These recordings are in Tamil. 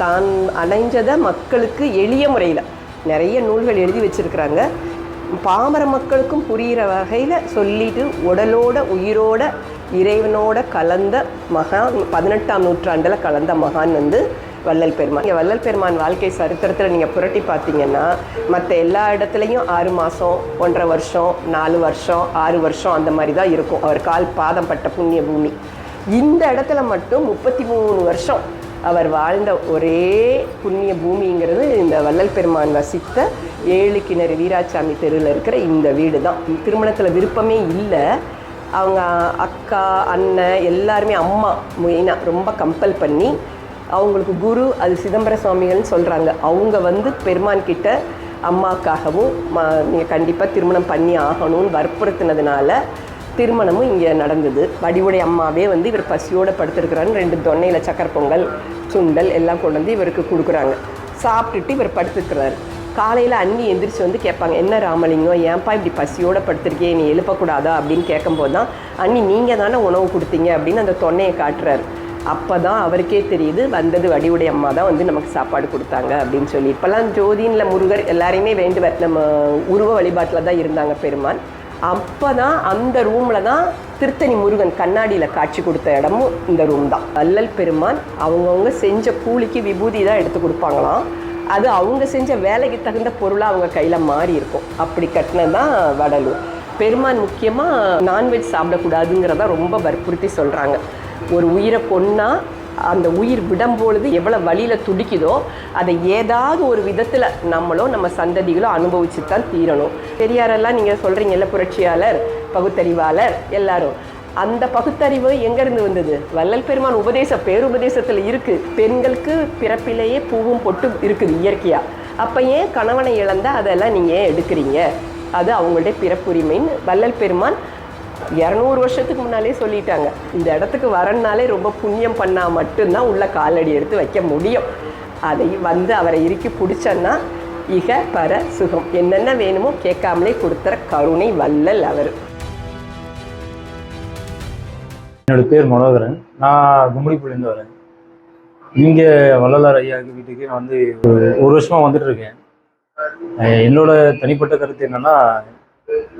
தான் அடைஞ்சதை மக்களுக்கு எளிய முறையில் நிறைய நூல்கள் எழுதி வச்சுருக்கிறாங்க. பாமர மக்களுக்கும் புரிகிற வகையில் சொல்லிட்டு உடலோட உயிரோட இறைவனோட கலந்த மகான், 18ஆம் நூற்றாண்டில் கலந்த மகான் வள்ளல் பெருமான். இங்கே வள்ளல் பெருமான் வாழ்க்கை சரித்திரத்தில் நீங்கள் புரட்டி பார்த்தீங்கன்னா மற்ற எல்லா இடத்துலையும் 6 மாதம், 1.5 வருஷம், 4 வருஷம், 6 வருஷம் அந்த மாதிரி தான் இருக்கும் அவர் கால் பாதம் பட்ட புண்ணிய பூமி. இந்த இடத்துல மட்டும் 33 வருஷம் அவர் வாழ்ந்த ஒரே புண்ணிய பூமிங்கிறது இந்த வள்ளல் பெருமான் வசித்த 7 கிணறு வீராசாமி தெருவில் இருக்கிற இந்த வீடு தான். திருமணத்தில் விருப்பமே இல்லை. அவங்க அக்கா, அண்ணன் எல்லாருமே, அம்மா மெயினாக ரொம்ப கம்பல் பண்ணி, அவங்களுக்கு குரு அது சிதம்பர சுவாமிகள்னு சொல்கிறாங்க. அவங்க பெருமான் கிட்ட அம்மாக்காகவும் நீங்கள் கண்டிப்பாக திருமணம் பண்ணி ஆகணும்னு வற்புறுத்தினதுனால திருமணமும் இங்கே நடந்தது. வடிவுடைய அம்மாவே இவர் பசியோடு படுத்துருக்கிறான்னு 2 தொன்னையில் சக்கரை பொங்கல், சுண்டல் எல்லாம் கொண்டு வந்து இவருக்கு கொடுக்குறாங்க. சாப்பிட்டுட்டு இவர் படுத்துக்கிறாரு. காலையில் அண்ணி எந்திரிச்சு கேட்பாங்க, என்ன ராமலிங்கம், ஏன்ப்பா இப்படி பசியோடு படுத்துருக்கே, நீ எழுப்பக்கூடாதா அப்படின்னு கேட்கும்போது தான், அண்ணி நீங்கள் தானே உணவு கொடுத்தீங்க அப்படின்னு அந்த தொன்னையை காட்டுறாரு. அப்போ தான் அவருக்கே தெரியுது வந்தது வடிவுடைய அம்மா தான் நமக்கு சாப்பாடு கொடுத்தாங்க அப்படின்னு சொல்லி. இப்போல்லாம் ஜோதின்ல முருகர் எல்லாரையுமே வேண்டுவர், நம்ம உருவ வழிபாட்டில் தான் இருந்தாங்க பெருமான். அப்போ தான் அந்த ரூமில் தான் திருத்தணி முருகன் கண்ணாடியில் காட்சி கொடுத்த இடமும் இந்த ரூம் தான். வள்ளல் பெருமான் அவங்கவுங்க செஞ்ச கூலிக்கு விபூதி தான் எடுத்து கொடுப்பாங்களாம். அது அவங்க செஞ்ச வேலைக்கு தகுந்த பொருளாக அவங்க கையில் மாறி இருக்கும். அப்படி கட்டினது தான் வடலூர். பெருமான் முக்கியமாக நான்வெஜ் சாப்பிடக்கூடாதுங்கிறத ரொம்ப வற்புறுத்தி சொல்கிறாங்க. ஒரு உயிரை கொன்னா அந்த உயிர் விடும்பொழுது எவ்வளோ வழியில் துடிக்குதோ அதை ஏதாவது ஒரு விதத்தில் நம்மளோ நம்ம சந்ததிகளோ அனுபவிச்சு தான் தீரணும். பெரியாரெல்லாம் நீங்கள் சொல்கிறீங்கல்ல, புரட்சியாளர், பகுத்தறிவாளர் எல்லாரும், அந்த பகுத்தறிவு எங்கேருந்து வந்தது? வள்ளல் பெருமான் பேருபதேசத்தில் இருக்குது. பெண்களுக்கு பிறப்பிலேயே பூவும் பொட்டு இருக்குது இயற்கையாக. அப்போ ஏன் கணவனை இழந்தால் அதெல்லாம் நீங்கள் ஏன் எடுக்கிறீங்க? அது அவங்களுடைய பிறப்புரிமைன்னு வள்ளல் பெருமான் 200 வருஷத்துக்கு முன்னாலே சொல்லிட்டாங்க. இந்த இடத்துக்கு வரனாலே ரொம்ப புண்ணியம் பண்ணால் மட்டும்தான் உள்ள காலடி எடுத்து வைக்க முடியும். அதை அவரை இறுக்கி பிடிச்சன்னா இக பர சுகம் என்னென்ன வேணுமோ கேட்காமலே கொடுத்துற கருணை வள்ளல் அவர். என்னோட பேர் மனோகரன். நான் கும்மிடிப்புலேருந்து வரேன். இங்கே வள்ளலார் ஐயா வீட்டுக்கு நான் ஒரு வருஷமாக வந்துட்டு இருக்கேன். என்னோட தனிப்பட்ட கருத்து என்னென்னா,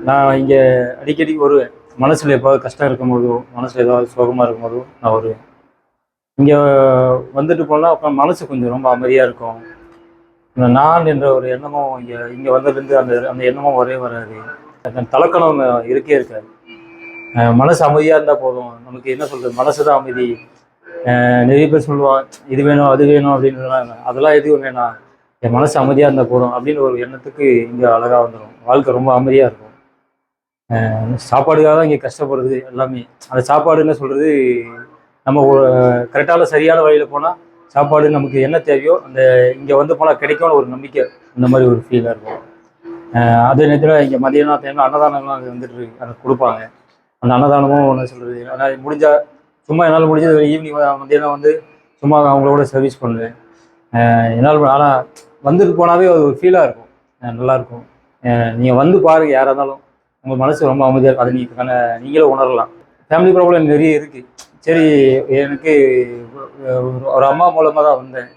நான் இங்கே அடிக்கடி வருவேன். மனசில் எப்போது கஷ்டம் இருக்கும்போதோ, மனசில் ஏதாவது சோகமாக இருக்கும்போதோ நான் வருவேன். இங்கே வந்துட்டு போனால் அப்புறம் மனசு கொஞ்சம் ரொம்ப அமைதியாக இருக்கும். நான் என்ற ஒரு எண்ணமும் இங்கே வந்ததுலேருந்து அந்த எண்ணமும் வராது. அந்த தலக்கணம் இருக்கே இருக்காது. மனசு அமைதியாக இருந்தால் போதும். நமக்கு என்ன சொல்கிறது, மனசு தான் அமைதி. நிறைய பேர் சொல்லுவான், இது வேணும் அது வேணும் அப்படின்னு. அதெல்லாம் எதுவும் வேணாம், என் மனசு அமைதியாக இருந்தால் போதும் அப்படின்னு ஒரு எண்ணத்துக்கு இங்கே அழகாக வந்துடும். வாழ்க்கை ரொம்ப அமைதியாக இருக்கும். சாப்பாடுக்காக தான் இங்கே கஷ்டப்படுறது எல்லாமே. அந்த சாப்பாடு என்ன சொல்கிறது, நம்ம கரெக்டான சரியான வழியில் போனால் சாப்பாடு நமக்கு என்ன தேவையோ அந்த இங்கே போனால் கிடைக்கும்னு ஒரு நம்பிக்கை, இந்த மாதிரி ஒரு ஃபீலாக இருக்கும். அதே நேரத்தில் இங்கே மதியானம் டைமில் அன்னதானம்லாம் அங்கே அதை கொடுப்பாங்க. அந்த அன்னதானமும் என்ன சொல்கிறது, ஆனால் முடிஞ்சால் சும்மா என்னால் முடிஞ்சது ஈவினிங் மதியானம் சும்மா அவங்களோட சர்வீஸ் பண்ணுவேன். என்னால் ஆனால் வந்துட்டு போனாவே ஒரு ஃபீலாக இருக்கும், நல்லாயிருக்கும். நீங்கள் பாருங்கள், யாராக இருந்தாலும் உங்கள் மனசு ரொம்ப அமைதியாக இருக்கும். அதை நீங்களும் உணரலாம். ஃபேமிலி ப்ராப்ளம் நிறைய இருக்குது. சரி, எனக்கு ஒரு அம்மா மூலமாக தான் வந்தேன்.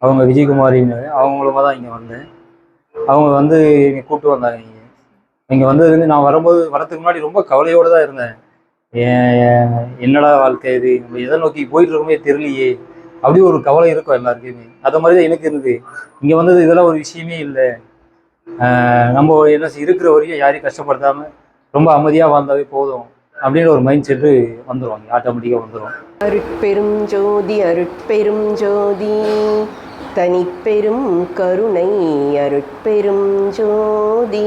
அவங்க விஜயகுமாரின்னு, அவங்க மூலமாக தான் இங்கே வந்தேன். அவங்க இங்கே கூப்பிட்டு வந்தாங்க. இங்கே வந்ததுலேருந்து நான் வரத்துக்கு முன்னாடி ரொம்ப கவலையோடு தான் இருந்தேன். என்னடா வாழ்க்கை இது, நம்ம எதை நோக்கி போயிட்டு இருக்கோமே தெரியலையே, அப்படி ஒரு கவலை இருக்கும் எல்லாருக்குமே. அது மாதிரி தான் எனக்கு இருந்தது. இங்கே வந்தது இதெல்லாம் ஒரு விஷயமே இல்லை. நம்ம என்ன இருக்கிற வரையும் யாரையும் கஷ்டப்படுத்தாமல் ரொம்ப அமைதியாக வாழ்ந்தாவே போதும் அப்படின்னு ஒரு மைண்ட் செட்டு வந்துடுவாங்க, ஆட்டோமேட்டிக்காக வந்துடும். அருட்பெரும் ஜோதி அருட்பெரும் ஜோதி தனிப்பெரும் கருணை அருட்பெரும் ஜோதி.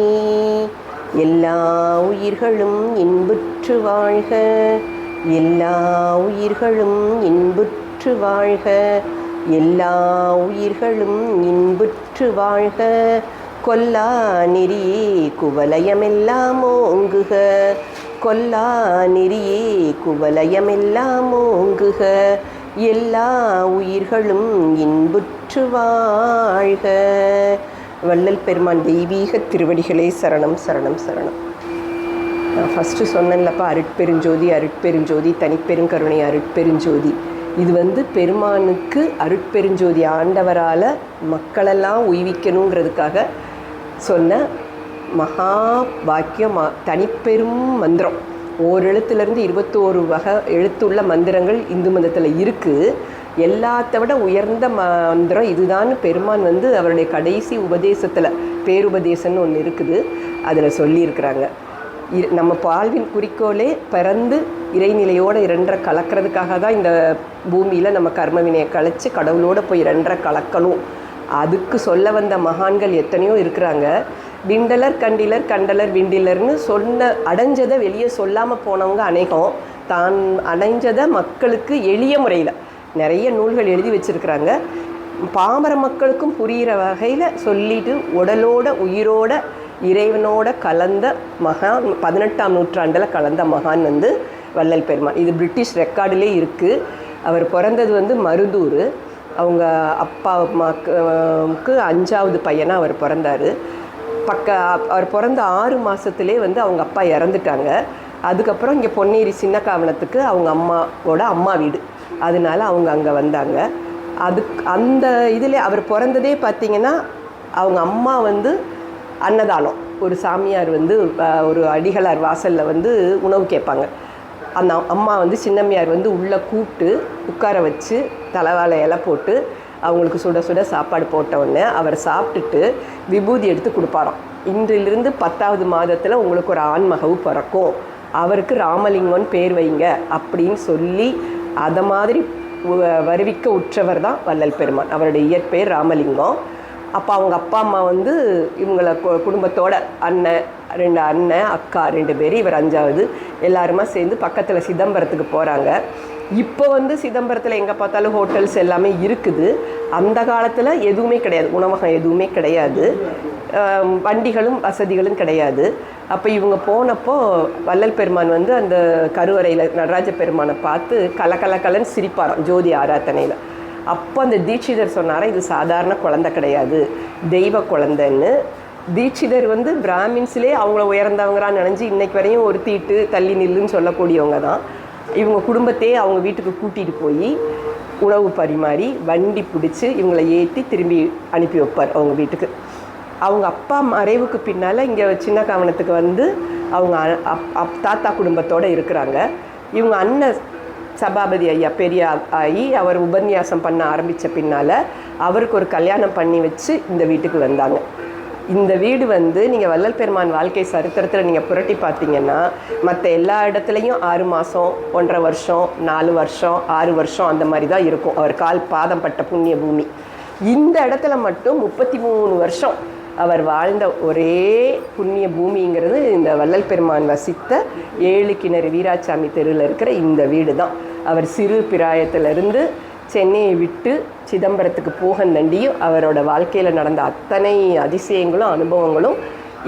எல்லா உயிர்களும் இன்புற்று வாழ்க, எல்லா உயிர்களும் இன்புற்று வாழ்க, எல்லா உயிர்களும் இன்புற்று வாழ்க. கொல்லா நெறியே குவலயமெல்லாம் ஓங்குக, கொல்லா நெறியே குவலயமெல்லாம் ஓங்குக. எல்லா உயிர்களும் இன்புற்று வாழ்க. வள்ளல் பெருமான் தெய்வீக திருவடிகளே சரணம் சரணம் சரணம். நான் ஃபஸ்ட்டு சொன்னேன்லப்பா, அருட்பெருஞ்சோதி அருட்பெருஞ்சோதி தனிப்பெருங்கருணை அருட்பெருஞ்சோதி. இது வந்து பெருமானுக்கு அருட்பெருஞ்சோதி ஆண்டவரால் மக்களெல்லாம் உய்விக்கணுங்கிறதுக்காக சொன்ன மகா வாக்கியம், தனிப்பெரும் மந்திரம். ஓர் எழுத்துலேருந்து 21 வகை எழுத்துள்ள மந்திரங்கள் இந்து மதத்தில் இருக்குது. எல்லாத்த விட உயர்ந்த மந்திரம் இதுதான் பெருமான் வந்து அவருடைய கடைசி உபதேசத்தில் பேருபதேசம்னு ஒன்று இருக்குது, அதில் சொல்லியிருக்கிறாங்க. நம்ம வாழ்வின் குறிக்கோளே பிறந்து இறைநிலையோடு இரண்டரை கலக்கிறதுக்காக தான் இந்த பூமியில் நம்ம கர்மவினையை கழித்து கடவுளோடு போய் இரண்டரை கலக்கணும். அதுக்கு சொல்ல வந்த மகான்கள் எத்தனையோ இருக்கிறாங்க. விண்டலர் கண்டிலர் கண்டலர் விண்டிலர்னு அடைஞ்சதை வெளியே சொல்லாமல் போனவங்க அநேகம். தான் அடைஞ்சதை மக்களுக்கு எளிய முறையில் நிறைய நூல்கள் எழுதி வச்சுருக்கிறாங்க. பாமர மக்களுக்கும் புரிகிற வகையில் சொல்லிட்டு உடலோட உயிரோட இறைவனோட கலந்த மகான், 18ஆம் நூற்றாண்டில் கலந்த மகான் வந்து வள்ளல் பெருமான். இது பிரிட்டிஷ் ரெக்கார்டிலே இருக்குது. அவர் பிறந்தது வந்து மருதூர். அவங்க அப்பா அம்மாவுக்கு 5வது பையனாக அவர் பிறந்தார். அவர் பிறந்த 6 மாதத்துலேயே வந்து அவங்க அப்பா இறந்துட்டாங்க. அதுக்கப்புறம் இங்கே பொன்னேரி சின்ன காவணத்துக்கு அவங்க அம்மாவோட அம்மா வீடு, அதனால அவங்க அங்கே வந்தாங்க. அந்த இதில் அவர் பிறந்ததே பார்த்திங்கன்னா அவங்க அம்மா வந்து அன்னதானம், ஒரு சாமியார் வந்து ஒரு அடிகளார் வாசலில் வந்து உணவு கேட்பாங்க. அந்த அம்மா வந்து சின்னம்மையார் வந்து உள்ளே கூப்பிட்டு உட்கார வச்சு தலைவாழை இலை போட்டு அவங்களுக்கு சுட சுட சாப்பாடு போட்டவுடனே அவர் சாப்பிட்டுட்டு விபூதி எடுத்து கொடுப்பாராம். இன்றிலிருந்து 10வது மாதத்தில் உங்களுக்கு ஒரு ஆண்மகவு பிறக்கும், அவருக்கு ராமலிங்கம்னு பேர் வைங்க அப்படின்னு சொல்லி அதை மாதிரி வருவிக்க உற்றவர் தான் வள்ளல் பெருமான். அவருடைய இயற்பெயர் ராமலிங்கம். அப்போ அவங்க அப்பா அம்மா வந்து இவங்களை குடும்பத்தோட அண்ணன் 2 அண்ணன் அக்கா 2 பேர், இவர் 5வது, எல்லாருமா சேர்ந்து பக்கத்தில் சிதம்பரத்துக்கு போகிறாங்க. இப்போ வந்து சிதம்பரத்தில் எங்கே பார்த்தாலும் ஹோட்டல்ஸ் எல்லாமே இருக்குது. அந்த காலத்தில் எதுவுமே கிடையாது, உணவகம் எதுவுமே கிடையாது, வண்டிகளும் வசதிகளும் கிடையாது. அப்போ இவங்க போனப்போ வள்ளல் பெருமான் வந்து அந்த கருவறையில் நடராஜ பெருமானை பார்த்து கலன்னு சிரிப்பாராம் ஜோதி ஆராதனையில். அப்போ அந்த தீட்சிதர் சொன்னாரா, இது சாதாரண குழந்தை கிடையாது, தெய்வ குழந்தைன்னு. தீட்சிதர் வந்து பிராமின்ஸ்லேயே அவங்கள உயர்ந்தவங்களான்னு நினைஞ்சு இன்னைக்கு வரையும் ஒரு தீட்டு தள்ளி நில்லுன்னு சொல்லக்கூடியவங்க தான். இவங்க குடும்பத்தையே அவங்க வீட்டுக்கு கூட்டிகிட்டு போய் உணவு பரிமாறி வண்டி பிடிச்சி இவங்களை ஏற்றி திரும்பி அனுப்பி வைப்பார் அவங்க வீட்டுக்கு. அவங்க அப்பா மறைவுக்கு பின்னால் இங்கே சின்ன காவணத்துக்கு வந்து அவங்க தாத்தா குடும்பத்தோடு இருக்கிறாங்க. இவங்க அண்ணன் சபாபதி ஐயா பெரிய ஆகி அவர் உபன்யாசம் பண்ண ஆரம்பித்த பின்னால் அவருக்கு ஒரு கல்யாணம் பண்ணி வச்சு இந்த வீட்டுக்கு வந்தாங்க. இந்த வீடு வந்து நீங்கள் வள்ளல் பெருமான் வாழ்க்கை சரித்திரத்தில் நீங்கள் புரட்டி பார்த்தீங்கன்னா மற்ற எல்லா இடத்துலையும் 6 மாதம், 1.5 வருஷம், 4 வருஷம், 6 வருஷம் அந்த மாதிரி தான் இருக்கும் அவர் பாதம் பட்ட புண்ணிய பூமி. இந்த இடத்துல மட்டும் 33 வருஷம் அவர் வாழ்ந்த ஒரே புண்ணிய பூமிங்கிறது இந்த வள்ளல் பெருமான் வசித்த 7 கிணறு வீராசாமி தெருவில் இருக்கிற இந்த வீடு தான். அவர் சிறு பிராயத்திலிருந்து சென்னையை விட்டு சிதம்பரத்துக்கு போகந்தண்டியும் அவரோட வாழ்க்கையில் நடந்த அத்தனை அதிசயங்களும் அனுபவங்களும்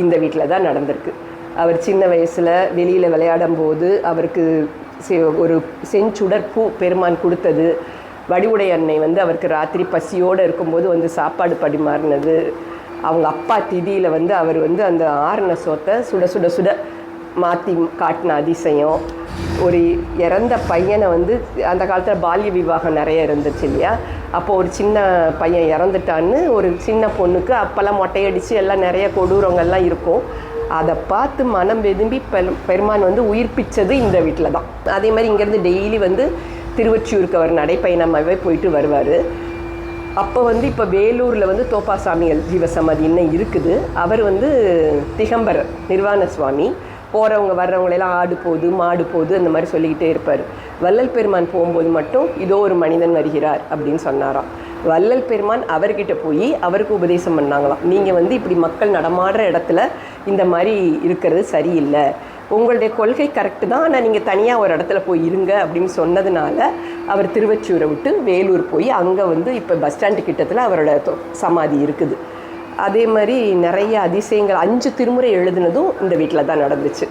இந்த வீட்டில் தான் நடந்திருக்கு. அவர் சின்ன வயசில் வெளியில் விளையாடும் போது அவருக்கு ஒரு செஞ்சுடர் பூ பெருமான் கொடுத்தது, வடிவுடை அன்னை வந்து அவருக்கு ராத்திரி பசியோடு இருக்கும்போது வந்து சாப்பாடு பரிமாறினது, அவங்க அப்பா திதியில் வந்து அவர் வந்து அந்த ஆறுன சோத்தை சுட சுட சுட மாற்றி காட்டின அதிசயம், ஒரு இறந்த பையனை வந்து அந்த காலத்தில் பால்ய விவாகம் நிறைய இருந்துச்சு இல்லையா, அப்போது ஒரு சின்ன பையன் இறந்துட்டான்னு ஒரு சின்ன பொண்ணுக்கு அப்போல்லாம் மொட்டையடித்து எல்லாம் நிறைய கொடூரங்கள்லாம் இருக்கும். அதை பார்த்து மனம் வெதும்பி பெருமான் வந்து உயிர்ப்பிச்சது இந்த வீட்டில் தான். அதே மாதிரி இங்கேருந்து டெய்லி வந்து திருவொற்றியூருக்கு அவர் நடைப்பயணமாகவே போயிட்டு வருவார். அப்போ வந்து இப்போ வேலூரில் வந்து தோப்பாசாமிகள் ஜீவசமாதி இன்னும் இருக்குது. அவர் வந்து திகம்பரர் நிர்வாண சுவாமி. போகிறவங்க வர்றவங்களெல்லாம் ஆடு போகுது மாடு போகுது அந்த மாதிரி சொல்லிக்கிட்டே இருப்பார். வள்ளல் பெருமான் போகும்போது மட்டும் இதோ ஒரு மனிதன் வருகிறார் அப்படின்னு சொன்னாராம். வள்ளல் பெருமான் அவர்கிட்ட போய் அவருக்கு உபதேசம் பண்ணாங்களாம், நீங்கள் வந்து இப்படி மக்கள் நடமாடுற இடத்துல இந்த மாதிரி இருக்கிறது சரியில்லை, உங்களுடைய கொள்கை கரெக்டு தான், ஆனால் நீங்கள் தனியாக ஒரு இடத்துல போய் இருங்க அப்படின்னு சொன்னதுனால அவர் திருவொற்றியூரை விட்டு வேலூர் போய் அங்கே வந்து இப்போ பஸ் ஸ்டாண்டு கிட்டத்தில் அவரோட சமாதி இருக்குது. அதே மாதிரி நிறைய அதிசயங்கள் 5 திருமுறை எழுதுனதும் இந்த வீட்டில் தான் நடந்துச்சு.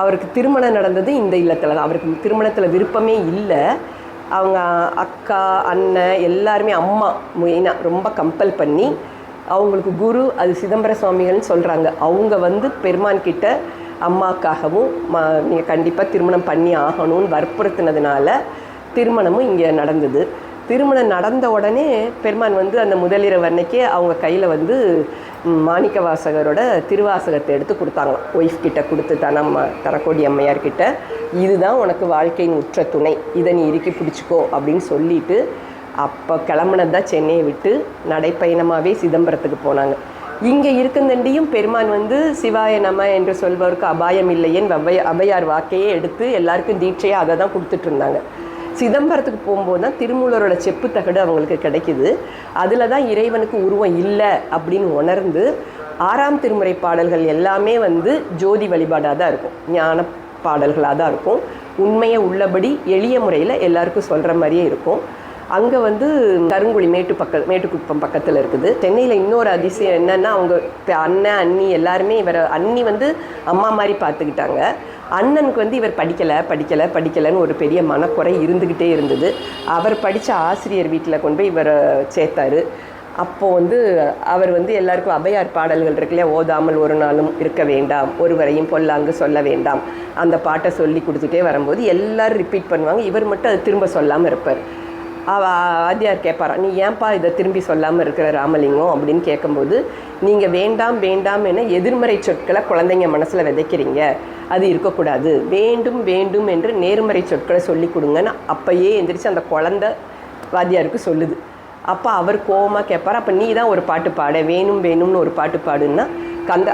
அவருக்கு திருமணம் நடந்தது இந்த இல்லத்தில் தான். அவருக்கு திருமணத்தில் விருப்பமே இல்லை. அவங்க அக்கா அண்ணன் எல்லாருமே அம்மா மெயினாக ரொம்ப கம்பல் பண்ணி அவங்களுக்கு குரு அது சிதம்பர சுவாமிகள்னு சொல்கிறாங்க. அவங்க வந்து பெருமான் கிட்ட அம்மாக்காகவும் நீங்கள் கண்டிப்பாக திருமணம் பண்ணி ஆகணும்னு வற்புறுத்தினதுனால திருமணமும் இங்கே நடந்தது. திருமணம் நடந்த உடனே பெருமான் வந்து அந்த முதலிரவு அன்னைக்கே அவங்க கையில் வந்து மாணிக்க வாசகரோட திருவாசகத்தை எடுத்து கொடுத்தாங்களாம். ஒய்ஃப் கிட்ட கொடுத்து தனக்கோடி அம்மையார்கிட்ட, இதுதான் உனக்கு வாழ்க்கையின் உற்ற துணை, இதை நீ இறுக்கி பிடிச்சிக்கோ அப்படின்னு சொல்லிட்டு அப்போ கிளம்புனது தான் சென்னையை விட்டு நடைப்பயணமாகவே சிதம்பரத்துக்கு போனாங்க. இங்கே இருக்குந்தண்டியும் பெருமான் வந்து சிவாய நம என்று சொல்பவருக்கு அபாயம் இல்லையேன் அபையார் வாக்கையே எடுத்து எல்லாருக்கும் தீட்சையாக அதை தான் கொடுத்துட்டு இருந்தாங்க. சிதம்பரத்துக்கு போகும்போது தான் திருமூலரோட செப்பு தகடு அவங்களுக்கு கிடைக்குது. அதில் தான் இறைவனுக்கு உருவம் இல்லை அப்படின்னு உணர்ந்து 6ஆம் திருமுறை பாடல்கள் எல்லாமே வந்து ஜோதி வழிபாடாக தான் இருக்கும், ஞான பாடல்களாக தான் இருக்கும். உண்மையை உள்ளபடி எளிய முறையில் எல்லாருக்கும் சொல்கிற மாதிரியே இருக்கும். அங்கே வந்து கருங்குழி மேட்டுக்குப்பம் பக்கத்தில் இருக்குது. சென்னையில் இன்னொரு அதிசயம் என்னென்னா, அவங்க அண்ணன் அண்ணி எல்லாருமே அண்ணி வந்து அம்மா மாதிரி பார்த்துக்கிட்டாங்க. அண்ணனுக்கு வந்து இவர் படிக்கலைன்னு ஒரு பெரிய மனக்குறை இருந்துக்கிட்டே இருந்தது. அவர் படித்த ஆசிரியர் வீட்டில் கொண்டு போய் இவரை சேர்த்தாரு. அப்போது வந்து அவர் வந்து எல்லாருக்கும் அபையார் பாடல்கள் இருக்குல்லையா, ஓதாமல் ஒரு நாளும் இருக்க வேண்டாம், ஒருவரையும் பொல்லாங்கு சொல்ல வேண்டாம், அந்த பாட்டை சொல்லி கொடுத்துட்டே வரும்போது எல்லோரும் ரிப்பீட் பண்ணுவாங்க. இவர் மட்டும் அதை திரும்ப சொல்லாமல் இருப்பார். ஆதியார் கேட்பாரா, நீ ஏன்பா இதை திரும்பி சொல்லாமல் இருக்கிற ராமலிங்கம் அப்படின்னு கேட்கும்போது, நீங்கள் வேண்டாம் வேண்டாம் என எதிர்மறை சொற்களை குழந்தைங்க மனசில் விதைக்கிறீங்க, அது இருக்கக்கூடாது, வேண்டும் வேண்டும் என்று நேர்மறை சொற்களை சொல்லி கொடுங்கன்னு அப்போயே எந்திரிச்சு அந்த குழந்தை வாத்தியாருக்கு சொல்லுது. அப்போ அவர் கோவமாக கேட்பார், அப்போ நீ தான் ஒரு பாட்டு பாட, வேணும் வேணும்னு ஒரு பாட்டு பாடுன்னா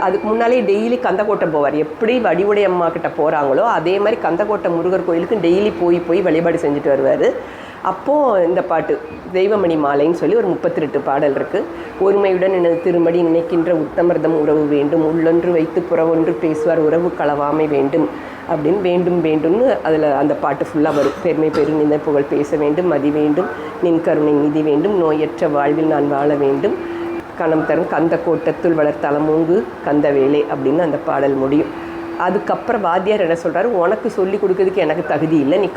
அதுக்கு முன்னாலே டெய்லி கந்தக்கோட்டை போவார். எப்படி வடிவுடைய அம்மா கிட்ட போகிறாங்களோ அதே மாதிரி கந்தக்கோட்டை முருகர் கோயிலுக்கு டெய்லி போய் வழிபாடு செஞ்சுட்டு வருவார். அப்போது இந்த பாட்டு தெய்வமணி மாலைன்னு சொல்லி ஒரு 38 பாடல் இருக்குது. ஒருமையுடன் எனது திருமடி நினைக்கின்ற உத்தமர்தம் உறவு வேண்டும், உள்ளொன்று வைத்து புறவொன்று பேசுவார் உறவு களவாமை வேண்டும் அப்படின்னு வேண்டும் வேண்டும்னு அதில் அந்த பாட்டு ஃபுல்லாக வரும். பெருமை பெரு நினை புகழ் பேச வேண்டும், மதி வேண்டும், நின் கருணை நிதி வேண்டும், நோயற்ற வாழ்வில் நான் வாழ வேண்டும், கணம் தரும் கந்த கோட்டத்துள் வளர்த்தலமூங்கு கந்த வேலை அப்படின்னு அந்த பாடல் முடியும். அதுக்கப்புறம் வாத்தியார் என்ன சொல்கிறாரு, உனக்கு சொல்லி கொடுக்கறதுக்கு எனக்கு தகுதி இல்லை, நீ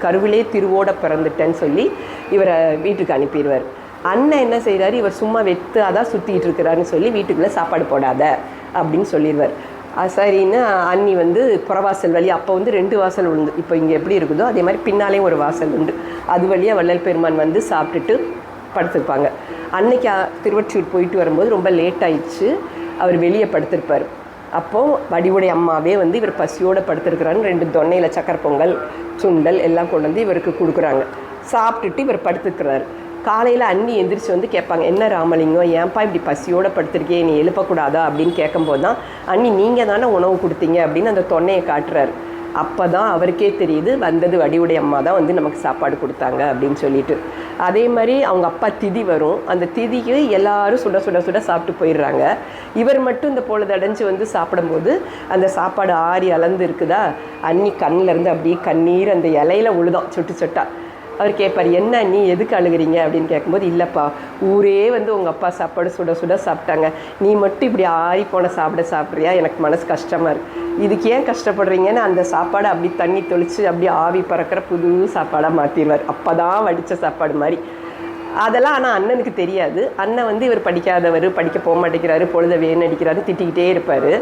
கருவிலே திருவோட பிறந்துட்டேன்னு சொல்லி இவரை வீட்டுக்கு அனுப்பிடுவார். அண்ணன் என்ன செய்கிறாரு, இவர் சும்மா அதான் சுற்றிட்டு இருக்கிறாருன்னு சொல்லி வீட்டுக்குள்ளே சாப்பாடு போடாத அப்படின்னு சொல்லிடுவார். சரின்னு அண்ணி வந்து புறவாசல் வழி, அப்போ வந்து 2 வாசல் உண்டு, இப்போ இங்கே எப்படி இருக்குதோ அதே மாதிரி பின்னாலேயும் ஒரு வாசல் உண்டு, அது வழியாக வள்ளல் பெருமான் வந்து சாப்பிட்டுட்டு படுத்துருப்பாங்க. அன்னைக்கு திருவொற்றியூர் போயிட்டு வரும்போது ரொம்ப லேட் ஆயிடுச்சு, அவர் வெளியே படுத்திருப்பார். அப்போது வடிவுடைய அம்மாவே வந்து இவர் பசியோடு படுத்துருக்கிறான்னு 2 தொன்னையில் சக்கரை பொங்கல் சுண்டல் எல்லாம் கொண்டு வந்து இவருக்கு கொடுக்குறாங்க. சாப்பிட்டுட்டு இவர் படுத்துக்கிறாரு. காலையில் அண்ணி எந்திரிச்சு வந்து கேட்பாங்க, என்ன ராமலிங்கம் ஏன்ப்பா இப்படி பசியோடு படுத்திருக்கே, நீ எழுப்பக்கூடாதா அப்படின்னு கேட்கும்போது தான், அண்ணி நீங்கள் தானே உணவு கொடுத்தீங்க அப்படின்னு அந்த தொன்னையை காட்டுறாரு. அப்போ தான் அவருக்கே தெரியுது, வந்தது வடிவுடைய அம்மா தான் வந்து நமக்கு சாப்பாடு கொடுத்தாங்க அப்படின்னு சொல்லிட்டு. அதே மாதிரி அவங்க அப்பா திதி வரும், அந்த திதிக்கு எல்லாரும் சுட சுட சுட சாப்பிட்டு போயிடுறாங்க. இவர் மட்டும் இந்த பொழுதடைஞ்சு வந்து சாப்பிடும்போது அந்த சாப்பாடு ஆறி அளந்து இருக்குதா, அண்ணி கண்ணிலேருந்து அப்படியே கண்ணீர் அந்த இலையில உழுதான் சொட்டு சொட்டா. அவர் கேட்பார், என்ன நீ எதுக்கு அழுகிறீங்க அப்படின்னு கேட்கும்போது, இல்லைப்பா ஊரே வந்து உங்கள் அப்பா சாப்பாடு சுட சுட சாப்பிட்டாங்க, நீ மட்டும் இப்படி ஆறி போன சாப்பிட்றியா, எனக்கு மனசு கஷ்டமாக இருக்குது, இதுக்கு ஏன் கஷ்டப்படுறீங்கன்னு அந்த சாப்பாடை அப்படி தண்ணி தொளித்து அப்படி ஆவி பறக்கிற புது சாப்பாடாக மாற்றிடுவார். அப்போ தான் வடித்த சாப்பாடு மாதிரி. அதெல்லாம் ஆனால் அண்ணனுக்கு தெரியாது. அண்ணன் வந்து இவர் படிக்காதவர், படிக்க போக மாட்டேங்கிறாரு, பொழுத வேணடிக்கிறாரு, திட்டிக்கிட்டே இருப்பார்.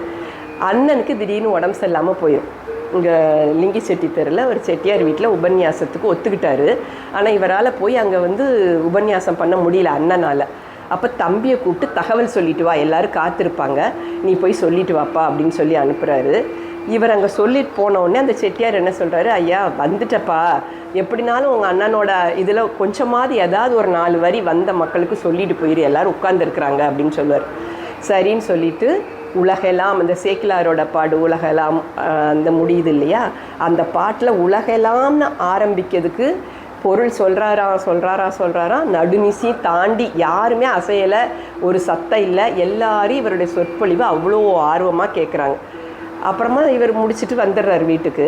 அண்ணனுக்கு திடீர்னு உடம்பு சரியில்லாமல் போயிடும். இங்கே லிங்கி செட்டி தெருவில் ஒரு செட்டியார் வீட்டில் உபன்யாசத்துக்கு ஒத்துக்கிட்டாரு. ஆனால் இவரால் போய் அங்கே வந்து உபன்யாசம் பண்ண முடியல அண்ணனால். அப்போ தம்பியை கூப்பிட்டு தகவல் சொல்லிட்டு வா, எல்லோரும் காத்திருப்பாங்க, நீ போய் சொல்லிட்டு வாப்பா அப்படின்னு சொல்லி அனுப்புகிறாரு. இவர் அங்கே சொல்லிட்டு போனோடனே அந்த செட்டியார் என்ன சொல்கிறாரு, ஐயா வந்துட்டப்பா, எப்படினாலும் உங்கள் அண்ணனோட இதில் கொஞ்சமாவது ஏதாவது ஒரு 4 வரி வந்த மக்களுக்கு சொல்லிட்டு போயிரு, எல்லோரும் உட்கார்ந்துருக்குறாங்க அப்படின்னு சொல்லுவார். சரின்னு சொல்லிவிட்டு உலகெல்லாம் அந்த சேக்கிலாரோட பாடு உலகெல்லாம் அந்த முடியுது இல்லையா, அந்த பாட்டில் உலகெல்லாம்னு ஆரம்பிக்கிறதுக்கு பொருள் சொல்கிறாராம், நடுநிசி தாண்டி யாருமே அசையலை, ஒரு சத்தம் இல்லை, எல்லாரும் இவருடைய சொற்பொழிவு அவ்வளோ ஆர்வமாக கேட்குறாங்க. அப்புறமா இவர் முடிச்சுட்டு வந்துடுறாரு வீட்டுக்கு.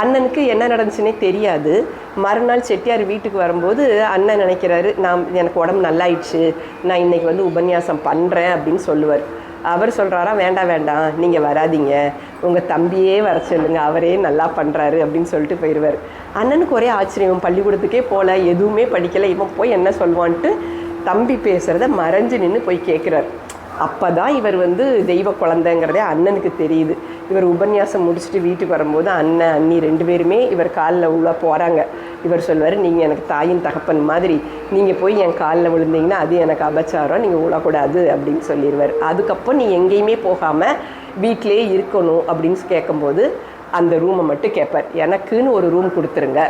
அண்ணனுக்கு என்ன நடந்துச்சுன்னே தெரியாது. மறுநாள் செட்டியார் வீட்டுக்கு வரும்போது அண்ணன் நினைக்கிறாரு, எனக்கு உடம்பு நல்லாயிடுச்சு, நான் இன்றைக்கி வந்து உபன்யாசம் பண்ணுறேன் அப்படின்னு சொல்லுவார். அவர் சொல்கிறாரா, வேண்டாம் நீங்கள் வராதிங்க, உங்கள் தம்பியே வர சொல்லுங்க, அவரே நல்லா பண்ணுறாரு அப்படின்னு சொல்லிட்டு போயிடுவார். அண்ணனுக்கு ஒரே ஆச்சரியம், பள்ளிக்கூடத்துக்கே போகல, எதுவுமே படிக்கலை, இவன் போய் என்ன சொல்லுவான்ட்டு தம்பி பேசுகிறத மறைஞ்சு நின்று போய் கேட்குறார். அப்போ தான் இவர் வந்து தெய்வ குழந்தைங்கிறதே அண்ணனுக்கு தெரியுது. இவர் உபன்யாசம் முடிச்சுட்டு வீட்டுக்கு வரும்போது அண்ணன் அண்ணி 2 பேருமே இவர் காலில் உள்ள போகிறாங்க. இவர் சொல்வார், நீங்கள் எனக்கு தாயின் தகப்பன் மாதிரி, நீங்கள் போய் என் காலில் விழுந்தீங்கன்னா அது எனக்கு அபச்சாரம், நீங்கள் விழக்கூடாது அப்படின்னு சொல்லிடுவார். அதுக்கப்புறம் நீ எங்கேயுமே போகாமல் வீட்டிலே இருக்கணும் அப்படின்னு கேட்கும்போது அந்த ரூமை மட்டும் கேட்பார். எனக்குன்னு ஒரு ரூம் கொடுத்துருங்க,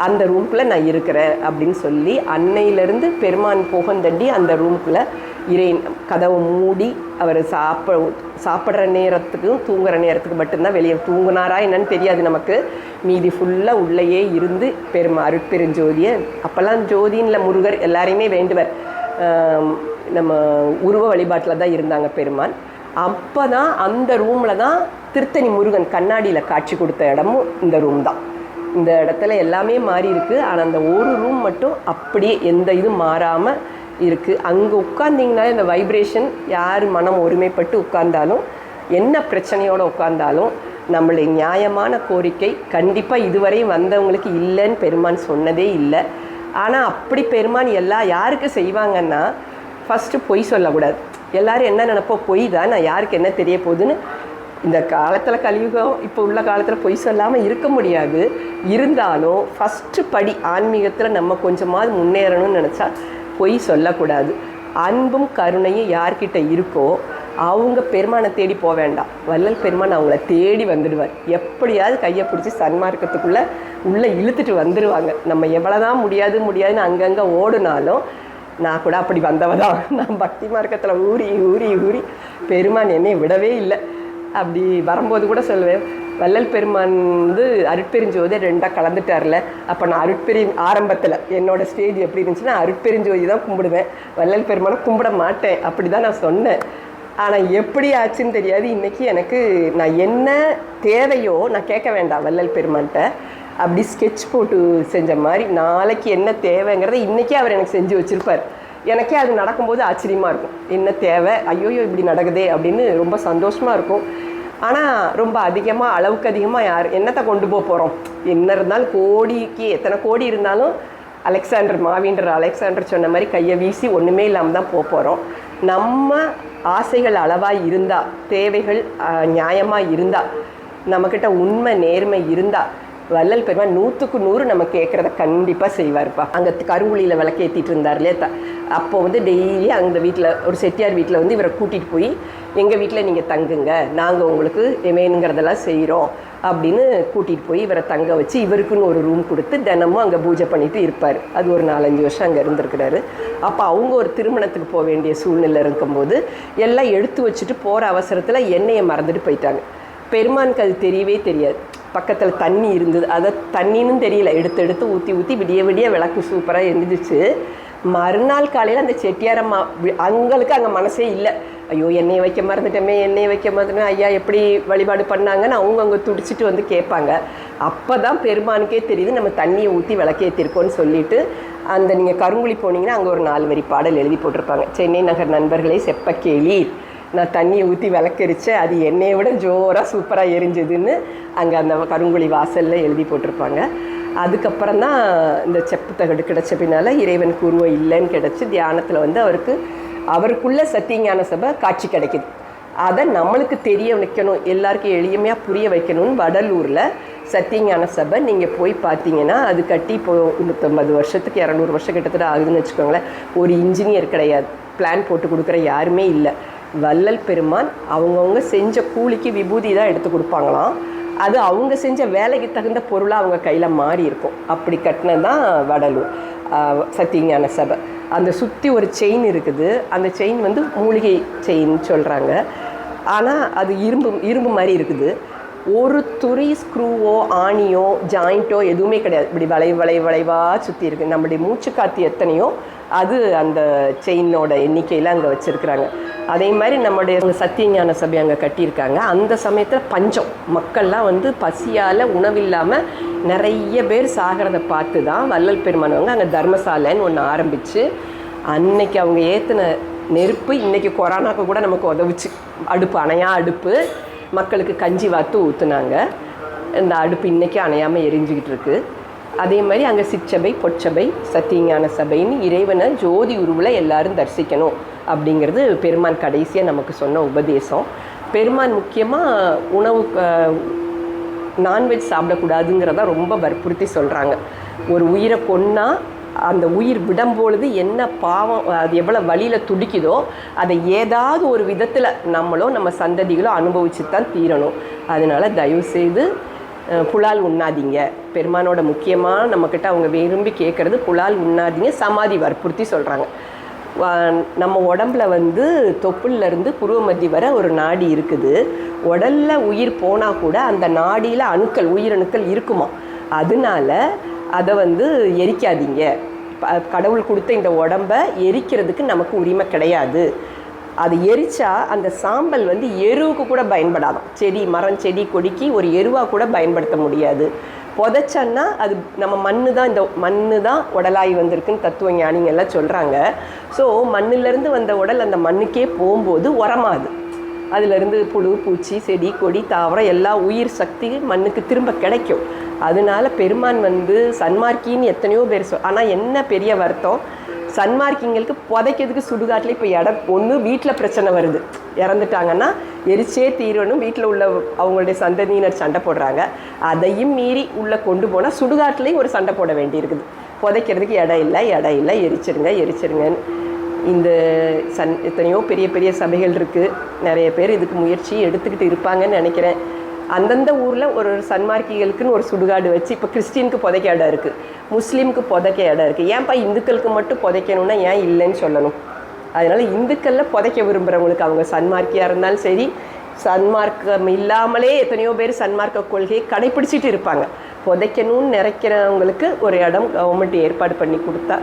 அந்த ரூம்குள்ளே நான் இருக்கிறேன் அப்படின்னு சொல்லி அன்னையிலேருந்து பெருமான் போகந்தண்டி அந்த ரூம்குள்ளே கதவை மூடி அவர் சாப்பிட்ற நேரத்துக்கும் தூங்குற நேரத்துக்கு மட்டும்தான் வெளியே தூங்குனாரா என்னன்னு தெரியாது நமக்கு. மீதி ஃபுல்லாக உள்ளேயே இருந்து அருட்பெருஞ்சோதியை அப்போல்லாம் ஜோதின்ல முருகர் எல்லாரையுமே வேண்டுவர். நம்ம உருவ வழிபாட்டில் தான் இருந்தாங்க பெருமான். அப்போ தான் அந்த ரூமில் தான் திருத்தணி முருகன் கண்ணாடியில் காட்சி கொடுத்த இடமும் இந்த ரூம் தான். இந்த இடத்துல எல்லாமே மாறி இருக்குது. ஆனால் அந்த ஒரு ரூம் மட்டும் அப்படியே எந்த இதுவும் மாறாமல் இருக்குது. அங்கே உட்கார்ந்திங்கனாலே இந்த வைப்ரேஷன், யார் மனம் ஒருமைப்பட்டு உட்கார்ந்தாலும் என்ன பிரச்சனையோடு உட்கார்ந்தாலும் நம்மளுடைய நியாயமான கோரிக்கை கண்டிப்பாக இதுவரையும் வந்தவங்களுக்கு இல்லைன்னு பெருமான் சொன்னதே இல்லை. ஆனால் அப்படி பெருமான் யாருக்கு செய்வாங்கன்னா, ஃபஸ்ட்டு பொய் சொல்லக்கூடாது. எல்லோரும் என்ன நினைப்போம், பொய் தான், நான் யாருக்கு என்ன தெரிய போகுதுன்னு. இந்த காலத்தில் கலியுகம் இப்போ உள்ள காலத்தில் பொய் சொல்லாமல் இருக்க முடியாது. இருந்தாலும் ஃபஸ்ட்டு படி ஆன்மீகத்தில் நம்ம கொஞ்சமாவது முன்னேறணும்னு நினச்சா பொய் சொல்லக்கூடாது. அன்பும் கருணையும் யார்கிட்ட இருக்கோ அவங்க பெருமானை தேடி போக வேண்டாம். வள்ளல் பெருமான் அவங்கள தேடி வந்துடுவார். எப்படியாவது கையை பிடிச்சி சன்மார்க்கத்துக்குள்ளே உள்ளே இழுத்துட்டு வந்துடுவாங்க. நம்ம எவ்வளோதான் முடியாதுன்னு அங்கங்கே ஓடுனாலும், நான் கூட அப்படி வந்தவதான். நான் பக்தி மார்க்கத்தில் ஊறி ஊறி ஊறி பெருமான் என்னை விடவே இல்லை. அப்படி வரும்போது கூட சொல்லுவேன், வள்ளல் பெருமான் அருட்பெருஞ்சோதி 2ஆக கலந்துட்டார்ல. அப்போ நான் ஆரம்பத்தில் என்னோடய ஸ்டேஜ் எப்படி இருந்துச்சுன்னா அருட்பெருஞ்சோதி தான் கும்பிடுவேன், வள்ளல் பெருமானை கும்பிட மாட்டேன். அப்படி தான் நான் சொன்னேன். ஆனால் எப்படி ஆச்சுன்னு தெரியாது. இன்றைக்கி எனக்கு நான் என்ன தேவையோ நான் கேட்க வேண்டாம் வள்ளல் பெருமான்கிட்ட. அப்படி ஸ்கெட்ச் போட்டு செஞ்ச மாதிரி நாளைக்கு என்ன தேவைங்கிறத இன்றைக்கே அவர் எனக்கு செஞ்சு வச்சுருப்பார். எனக்கே அது நடக்கும்போது ஆச்சரியமாக இருக்கும். என்ன தேவை, ஐயோயோ இப்படி நடக்குதே அப்படின்னு ரொம்ப சந்தோஷமாக இருக்கும். ஆனால் ரொம்ப அதிகமாக, அளவுக்கு அதிகமாக என்னத்தை கொண்டு போகிறோம். என்ன இருந்தாலும் கோடிக்கு எத்தனை கோடி இருந்தாலும் மாவீண்டர் அலெக்சாண்டர் சொன்ன மாதிரி கையை வீசி ஒன்றுமே இல்லாமல் தான் போகிறோம். நம்ம ஆசைகள் அளவாக இருந்தால், தேவைகள் நியாயமாக இருந்தால், நம்மக்கிட்ட உண்மை நேர்மை இருந்தால் வள்ளல் பெருமான் 100க்கு 100 நம்ம கேட்குறத கண்டிப்பாக செய்வார்ப்பா. அங்கே கருங்குழியில் விளக்கேற்றிட்டு இருந்தார் இல்லையா, அப்போ டெய்லி அந்த வீட்டில் ஒரு செட்டியார் வீட்டில் இவரை கூட்டிகிட்டு போய், எங்கள் வீட்டில் நீங்கள் தங்குங்க, நாங்கள் உங்களுக்கு வேணுங்கிறதெல்லாம் செய்கிறோம் அப்படின்னு கூட்டிகிட்டு போய் இவரை தங்க வச்சு இவருக்குன்னு ஒரு ரூம் கொடுத்து தினமும் அங்கே பூஜை பண்ணிட்டு இருப்பார். அது ஒரு 4-5 வருஷம் அங்கே இருந்திருக்கிறாரு. அப்போ அவங்க ஒரு திருமணத்துக்கு போக வேண்டிய சூழ்நிலை இருக்கும்போது எல்லாம் எடுத்து வச்சுட்டு போகிற அவசரத்தில் எண்ணெயை மறந்துட்டு போயிட்டாங்க. பெருமானுக்கு அது தெரியவே தெரியாது. பக்கத்தில் தண்ணி இருந்தது, அதை தண்ணின்னு தெரியல, எடுத்து ஊற்றி விடிய விளக்கு சூப்பராக இருந்துச்சு. மறுநாள் காலையில் அந்த செட்டியாரம்மா அங்களுக்கு அங்கே மனசே இல்லை. ஐயோ எண்ணெயை வைக்க மறந்துட்டேன், ஐயா எப்படி வழிபாடு பண்ணாங்கன்னு அவங்க அங்கே துடிச்சிட்டு கேட்பாங்க. அப்போ தான் பெருமானுக்கே தெரியுது நம்ம தண்ணியை ஊற்றி விளக்கேற்றிருக்கோன்னு சொல்லிட்டு, அந்த நீங்கள் கருங்குழி போனீங்கன்னா அங்கே ஒரு 4 வரி பாடல் எழுதி போட்டிருப்பாங்க. சென்னை நகர் நண்பர்களே செப்ப கேளீர், நான் தண்ணியை ஊற்றி விளக்கரிச்சேன், அது என்னையை விட ஜோராக சூப்பராக எரிஞ்சுதுன்னு அங்கே அந்த கருங்குழி வாசலில் எழுதி போட்டிருப்பாங்க. அதுக்கப்புறம் தான் இந்த செப்பு தகடு கிடச்ச பின்னால் இறைவனுக்கு உருவம் இல்லைன்னு கிடச்சி தியானத்தில் அவருக்குள்ள சத்தியஞான சபை காட்சி கிடைக்கிது. அதை நம்மளுக்கு தெரிய வைக்கணும், எல்லாருக்கும் எளிமையாக புரிய வைக்கணும்னு வடலூரில் சத்தியஞான சபை நீங்கள் போய் பார்த்தீங்கன்னா அது கட்டி இப்போ 150 வருஷத்துக்கு 200 வருஷம் கிட்டத்தட்ட ஆகுதுன்னு வச்சுக்கோங்களேன். ஒரு இன்ஜினியர் கிடையாது, பிளான் போட்டு கொடுக்குற யாருமே இல்லை. வள்ளல் பெருமான் அவங்கவுங்க செஞ்ச கூலிக்கு விபூதி தான் எடுத்து கொடுப்பாங்களாம். அது அவங்க செஞ்ச வேலைக்கு தகுந்த பொருளாக அவங்க கையில் மாறி இருக்கும். அப்படி கட்டினது தான் வடலூர் சத்தியஞான சபை. அந்த சுற்றி ஒரு செயின் இருக்குது. அந்த செயின் மூலிகை செயின் சொல்கிறாங்க. ஆனால் அது இரும்பு மாதிரி இருக்குது. ஒரு துரி ஸ்க்ரூவோ ஆணியோ ஜாயிண்ட்டோ எதுவுமே கிடையாது. இப்படி வளைவாக சுற்றி இருக்குது. நம்முடைய மூச்சு காற்று எத்தனையோ அது அந்த செயினோட எண்ணிக்கையில் அங்கே வச்சுருக்குறாங்க. அதே மாதிரி நம்முடைய சத்தியஞான சபை அங்கே கட்டியிருக்காங்க. அந்த சமயத்தில் பஞ்சம், மக்கள்லாம் பசியால் உணவில்லாமல் நிறைய பேர் சாகிறத பார்த்து தான் வள்ளல் பெருமான் அங்கே தர்மசாலைன்னு ஒன்று ஆரம்பித்து, அன்னைக்கு அவங்க ஏற்றின நெருப்பு இன்றைக்கி கொரோனாக்கு கூட நமக்கு உதவுச்சு. அடுப்பு அணையா அடுப்பு, மக்களுக்கு கஞ்சி வாத்து ஊற்றுனாங்க. இந்த அடுப்பு இன்றைக்கி அணையாமல் எரிஞ்சிக்கிட்டு இருக்குது. அதே மாதிரி அங்கே சிற்சபை பொற்சபை சத்தியஞான சபைன்னு இறைவனை ஜோதி உருவில் எல்லாரும் தரிசிக்கணும் அப்படிங்கிறது பெருமான் கடைசியாக நமக்கு சொன்ன உபதேசம். பெருமான் முக்கியமாக உணவு நான்வெஜ் சாப்பிடக்கூடாதுங்கிறத ரொம்ப வற்புறுத்தி சொல்கிறாங்க. ஒரு உயிரை கொன்னா அந்த உயிர் விடும்பொழுது என்ன பாவம், அது எவ்வளோ வழியில் துடிக்குதோ அதை ஏதாவது ஒரு விதத்தில் நம்மளோ நம்ம சந்ததிகளோ அனுபவிச்சு தான் தீரணும். அதனால் தயவுசெய்து புலால் உண்ணாதீங்க. பெருமானோட முக்கியமாக நம்மக்கிட்ட அவங்க விரும்பி கேட்குறது புலால் உண்ணாதீங்க. சமாதி வற்புறுத்தி சொல்கிறாங்க. நம்ம உடம்புல தொப்புள்லேருந்து புருவ மத்தி வர ஒரு நாடி இருக்குது. உடலில் உயிர் போனால் கூட அந்த நாடியில் அணுக்கள், உயிரணுக்கள் இருக்குமா. அதனால அதை எரிக்காதீங்க. கடவுள் கொடுத்த இந்த உடம்பை எரிக்கிறதுக்கு நமக்கு உரிமை கிடையாது. அது எரிச்சா அந்த சாம்பல் எருவுக்கு கூட பயன்படாதான். செடி, மரம், செடி, கொடிக்கு ஒரு எருவாக கூட பயன்படுத்த முடியாது. புதைச்சன்னா அது நம்ம இந்த மண்ணு தான் உடலாகி வந்திருக்குன்னு தத்துவ ஞானிங்க எல்லாம் சொல்கிறாங்க. ஸோ மண்ணிலேருந்து வந்த உடல் அந்த மண்ணுக்கே போகும்போது உரமாகுது. அதிலிருந்து புழு, பூச்சி, செடி, கொடி, தாவரம் எல்லா உயிர் சக்தி மண்ணுக்கு திரும்ப கிடைக்கும். அதனால பெருமான் சன்மார்க்கின்னு எத்தனையோ பேர் ஆனால் என்ன பெரிய வருத்தம், சன்மார்க்கிங்களுக்கு புதைக்கிறதுக்கு சுடுகாட்டில் இப்போ இடம் ஒன்று வீட்டில் பிரச்சனை வருது. இறந்துட்டாங்கன்னா எரிச்சே தீரணும், வீட்டில் உள்ள அவங்களுடைய சந்ததியினர் சண்டை போடுறாங்க. அதையும் மீறி உள்ளே கொண்டு போனால் சுடுகாட்டிலையும் ஒரு சண்டை போட வேண்டியிருக்குது. புதைக்கிறதுக்கு இடம் இல்லை, எரிச்சிருங்கன்னு. இந்த எத்தனையோ பெரிய பெரிய சபைகள் இருக்குது. நிறைய பேர் இதுக்கு முயற்சி எடுத்துக்கிட்டு இருப்பாங்கன்னு நினைக்கிறேன். அந்தந்த ஊரில் ஒரு சன்மார்க்கிகளுக்குன்னு ஒரு சுடுகாடு வச்சு, இப்போ கிறிஸ்டினுக்கு புதைக்க இடம் இருக்குது, முஸ்லீமுக்கு புதைக்க இடம் இருக்குது. ஏன்ப்பா இந்துக்களுக்கு மட்டும் புதைக்கணும்னா ஏன் இல்லைன்னு சொல்லணும்? அதனால் இந்துக்களில் புதைக்க விரும்புகிறவங்களுக்கு, அவங்க சன்மார்க்கியாக இருந்தாலும் சரி, சன்மார்க்கம் இல்லாமலே எத்தனையோ பேர் சன்மார்க்க கொள்கையை கடைப்பிடிச்சிட்டு இருப்பாங்க. புதைக்கணும்னு நினைக்கிறவங்களுக்கு ஒரு இடம் கவர்மெண்ட் ஏற்பாடு பண்ணி கொடுத்தா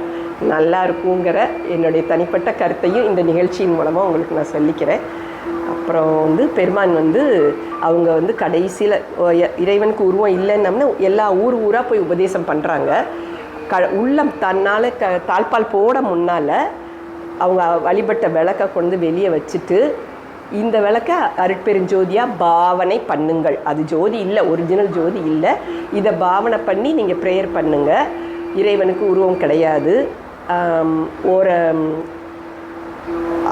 நல்லா இருக்குங்கிற என்னுடைய தனிப்பட்ட கருத்தையும் இந்த நிகழ்ச்சியின் மூலமாக உங்களுக்கு நான் சொல்லிக்கிறேன். அப்புறம் பெருமான் அவங்க கடைசியில் இறைவனுக்கு உருவம் இல்லைன்னம்னா எல்லா ஊராக போய் உபதேசம் பண்ணுறாங்க. உள்ளம் தன்னால் தாழ்பால் போட முன்னால் அவங்க வழிபட்ட விளக்கை கொண்டு வெளியே வச்சுட்டு, இந்த விளக்கை அருட்பெருஞ்சோதியாக பாவனை பண்ணுங்கள். அது ஜோதி இல்லை, ஒரிஜினல் ஜோதி இல்லை. இதை பாவனை பண்ணி நீங்கள் ப்ரேயர் பண்ணுங்கள். இறைவனுக்கு உருவம் கிடையாது.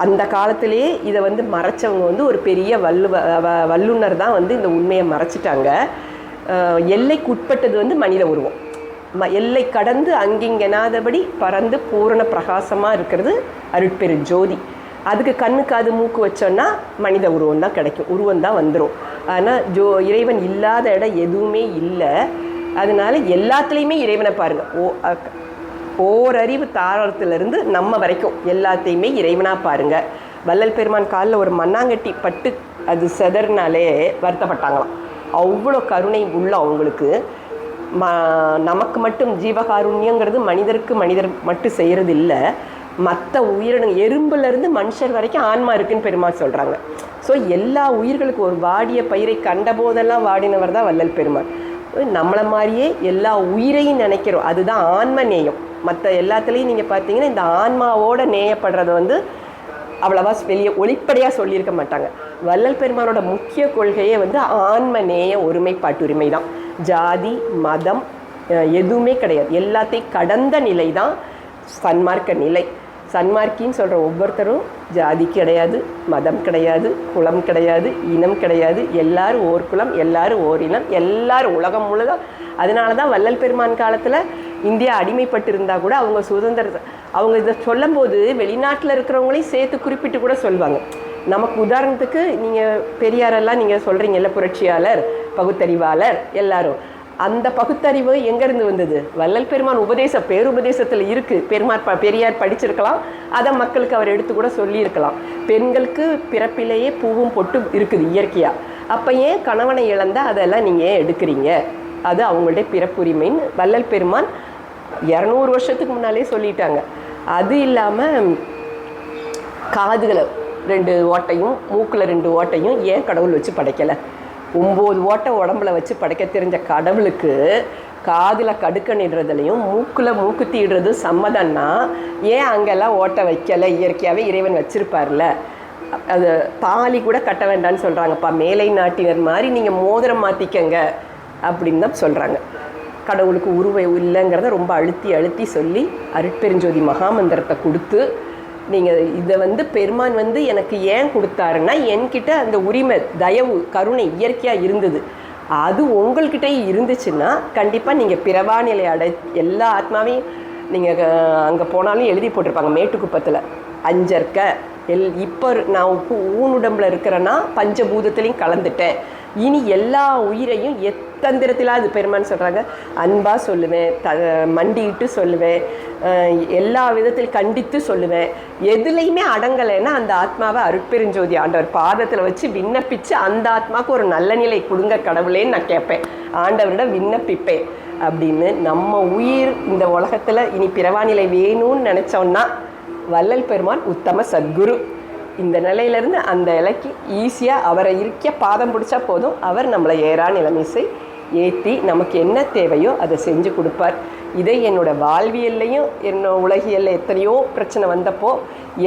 அந்த காலத்திலேயே இதை மறைச்சவங்க ஒரு பெரிய வல்லுனர் தான் இந்த உண்மையை மறைச்சிட்டாங்க. எல்லைக்கு உட்பட்டது மனித உருவம். எல்லை கடந்து அங்கிங்கெனாதபடி பறந்து பூரண பிரகாசமாக இருக்கிறது அருட்பெருஞ்சோதி. அதுக்கு கண்ணு காது மூக்கு வச்சோன்னா மனித உருவம் தான் கிடைக்கும், உருவம் தான் வந்துடும். ஆனால் இறைவன் இல்லாத இடம் எதுவுமே இல்லை. அதனால எல்லாத்துலேயுமே இறைவனை பாருங்கள். ஓரறிவு தாரத்திலிருந்து நம்ம வரைக்கும் எல்லாத்தையுமே இறைவனாக பாருங்கள். வள்ளல் பெருமான் காலில் ஒரு மண்ணாங்கட்டி பட்டு அது செதறினாலே வருத்தப்பட்டாங்களாம். அவ்வளோ கருணை உள்ள அவங்களுக்கு. நமக்கு மட்டும் ஜீவகாருண்யங்கிறது மனிதர் மட்டும் செய்கிறது இல்லை, மற்ற உயிரினங்கள் எறும்புலேருந்து மனுஷர் வரைக்கும் ஆன்மா இருக்குன்னு பெருமாள் சொல்கிறாங்க. ஸோ எல்லா உயிர்களுக்கும் ஒரு வாடிய பயிரை கண்ட போதெல்லாம் வாடினவர் தான் வள்ளல் பெருமாள். நம்மளை மாதிரியே எல்லா உயிரையும் நினைக்கிறோம். அதுதான் ஆன்ம நேயம். மற்ற எல்லாத்துலேயும் நீங்கள் பார்த்தீங்கன்னா இந்த ஆன்மாவோட நேயப்படுறது அவ்வளவா வெளியே ஒளிப்படையாக சொல்லியிருக்க மாட்டாங்க. வள்ளல் பெருமானோட முக்கிய கொள்கையே ஆன்ம நேய ஒருமைப்பாட்டுரிமை தான். ஜாதி மதம் எதுவுமே கிடையாது. எல்லாத்தையும் கடந்த நிலை தான் சன்மார்க்க நிலை. சன்மார்க்கின்னு சொல்கிற ஒவ்வொருத்தரும் ஜாதி கிடையாது, மதம் கிடையாது, குலம் கிடையாது, இனம் கிடையாது. எல்லாரும் ஓர் குலம், எல்லாரும் ஓர் இனம், எல்லாரும் உலகம் முழுதும். அதனால தான் வள்ளல் பெருமான் காலத்தில் இந்தியா அடிமைப்பட்டு இருந்தால் கூட அவங்க சுதந்திரத்தை அவங்க இதை சொல்லும் போது வெளிநாட்டில் இருக்கிறவங்களையும் சேர்த்து குறிப்பிட்டு கூட சொல்லுவாங்க. நமக்கு உதாரணத்துக்கு நீங்கள் பெரியாரெல்லாம் நீங்கள் சொல்கிறீங்கல்ல, புரட்சியாளர், பகுத்தறிவாளர் எல்லாரும். அந்த பகுத்தறிவு எங்கேருந்து வந்தது? வள்ளல் பெருமான் பேருபதேசத்தில் இருக்குது. பெரியார் படிச்சிருக்கலாம், அதை மக்களுக்கு அவர் எடுத்து கூட சொல்லியிருக்கலாம். பெண்களுக்கு பிறப்பிலேயே பூவும் பொட்டு இருக்குது இயற்கையாக. அப்போ ஏன் கணவனை இழந்தால் அதெல்லாம் நீங்கள் ஏன் எடுக்கிறீங்க? அது அவங்களுடைய பிறப்புரிமைன்னு வள்ளல் பெருமான் 200 வருஷத்துக்கு முன்னாலே சொல்லிட்டாங்க. அது இல்லாமல் காதுகளை 2 ஓட்டையும் மூக்கில் 2 ஓட்டையும் ஏன் கடவுள் வச்சு படைக்கலை? 9 ஓட்டை உடம்புல வச்சு படைக்க தெரிஞ்ச கடவுளுக்கு காதில் கடுக்கணிடுறதுலையும் மூக்கில் மூக்குத்திடுறது சம்மதம்னா ஏன் அங்கெல்லாம் ஓட்டை வைக்கலை? இயற்கையாகவே இறைவன் வச்சுருப்பார்ல. அது தாலி கூட கட்ட வேண்டான்னு சொல்கிறாங்கப்பா. மேலை நாட்டினர் மாதிரி நீங்கள் மோதிரம் மாற்றிக்கங்க அப்படின்னு தான் சொல்கிறாங்க. கடவுளுக்கு உருவம் இல்லைங்கிறத ரொம்ப அழுத்தி சொல்லி அருட்பெருஞ்சோதி மகாமந்திரத்தை கொடுத்து நீங்கள் இதை வந்து பெருமான் வந்து எனக்கு ஏன் கொடுத்தாருன்னா என்கிட்ட அந்த உரிமை, தயவு, கருணை இயற்கையாக இருந்தது. அது உங்கள்கிட்டயும் இருந்துச்சுன்னா கண்டிப்பாக நீங்கள் பிறவா நிலை எல்லா ஆத்மாவையும் நீங்கள் அங்கே போனாலும் எழுதி போட்டிருப்பாங்க மேட்டுக்குப்பத்தில் அஞ்சற்க இப்போ நான் ஊனுடம்பில் இருக்கிறேன்னா பஞ்சபூதத்துலேயும் கலந்துட்டேன், இனி எல்லா உயிரையும் எத்தந்திரத்திலாக அது பெருமான்னு சொல்கிறாங்க. அன்பாக சொல்லுவேன், மண்டிட்டு சொல்லுவேன், எல்லா விதத்தில் கண்டித்து சொல்லுவேன். எதுலேயுமே அடங்கலைன்னா அந்த ஆத்மாவை அருட்பெருஞ்சோதி ஆண்டவர் பாதத்தில் வச்சு விண்ணப்பித்து அந்த ஆத்மாவுக்கு ஒரு நல்ல நிலை கொடுங்க கடவுளேன்னு நான் கேட்பேன், ஆண்டவரிடம் விண்ணப்பிப்பேன் அப்படின்னு. நம்ம உயிர் இந்த உலகத்தில் இனி பிறவாநிலை வேணும்னு நினச்சோன்னா வள்ளல் பெருமான் உத்தம சத்குரு. இந்த நிலையிலேருந்து அந்த இலைக்கு ஈஸியாக அவரை இருக்க பாதம் பிடிச்சா போதும், அவர் நம்மளை ஏறா நிலைமிசை ஏற்றி நமக்கு என்ன தேவையோ அதை செஞ்சு கொடுப்பார். இதை என்னோடய வாழ்வியல்லையும் உலகியல்ல எத்தனையோ பிரச்சனை வந்தப்போ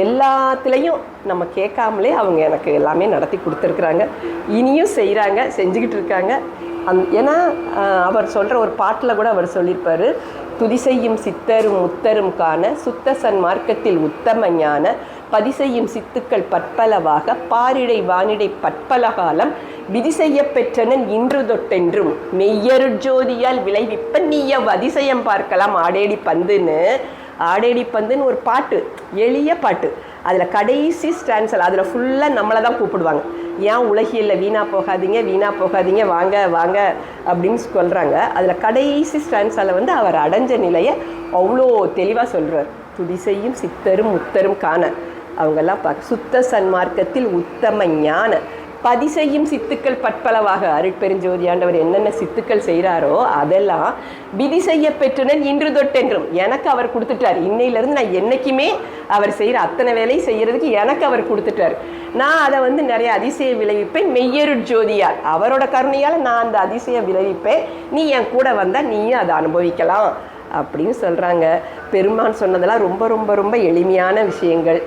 எல்லாத்துலேயும் நம்ம கேட்காமலே அவங்க எனக்கு எல்லாமே நடத்தி கொடுத்துருக்குறாங்க, இனியும் செய்கிறாங்க, செஞ்சுக்கிட்டு இருக்காங்க. ஏன்னா அவர் சொல்கிற ஒரு பாட்டில் கூட அவர் சொல்லியிருப்பார், துதி செய்யும் சித்தரும் முத்தரும் காண சுத்த சன்மார்க்கத்தில் உத்தம ஞான பதி செய்யும் சித்துக்கள் பற்பலவாக பாரிடை வானிடை பற்பல காலம் விதி செய்ய பெற்றனன் இன்று தொட்டென்றும் மெய்யருஜோதியால் விளைவிப்ப நீய அதிசயம் பார்க்கலாம் ஆடேடி பந்துன்னு ஒரு பாட்டு, எளிய பாட்டு. அதில் கடைசி ஸ்டான்ஸில் அதில் ஃபுல்லாக நம்மளை தான் கூப்பிடுவாங்க. ஏன் உலகியல்ல வீணாக போகாதீங்க வாங்க வாங்க அப்படின்னு சொல்கிறாங்க. அதில் கடைசி ஸ்டான்ஸில் வந்து அவர் அடைஞ்ச நிலையை அவ்வளோ தெளிவாக சொல்கிறார். துதி செய்யும் சித்தரும் முத்தரும் காண அவங்கெல்லாம் பார்க்க சுத்த சன்மார்க்கத்தில் உத்தம ஞான பதி செய்யும் சித்துக்கள் பற்பலவாக அருட்பெருஞ்சோதி ஆண்டவர் என்னென்ன சித்துக்கள் செய்கிறாரோ அதெல்லாம் விதி செய்ய பெற்றனன் இன்று தொட்டென்றும் எனக்கு அவர் கொடுத்துட்டார். இன்னையிலேருந்து நான் என்றைக்குமே அவர் செய்கிற அத்தனை வேலையை செய்கிறதுக்கு எனக்கு அவர் கொடுத்துட்டார். நான் அதை வந்து நிறைய அதிசய விளைவிப்பேன் மெய்யருட்ஜோதியார், அவரோட கருணையால் நான் அந்த அதிசய விளைவிப்பேன், நீ என் கூட வந்தால் நீயும் அதை அனுபவிக்கலாம் அப்படின்னு சொல்கிறாங்க. பெருமான் சொன்னதெல்லாம் ரொம்ப ரொம்ப ரொம்ப எளிமையான விஷயங்கள்.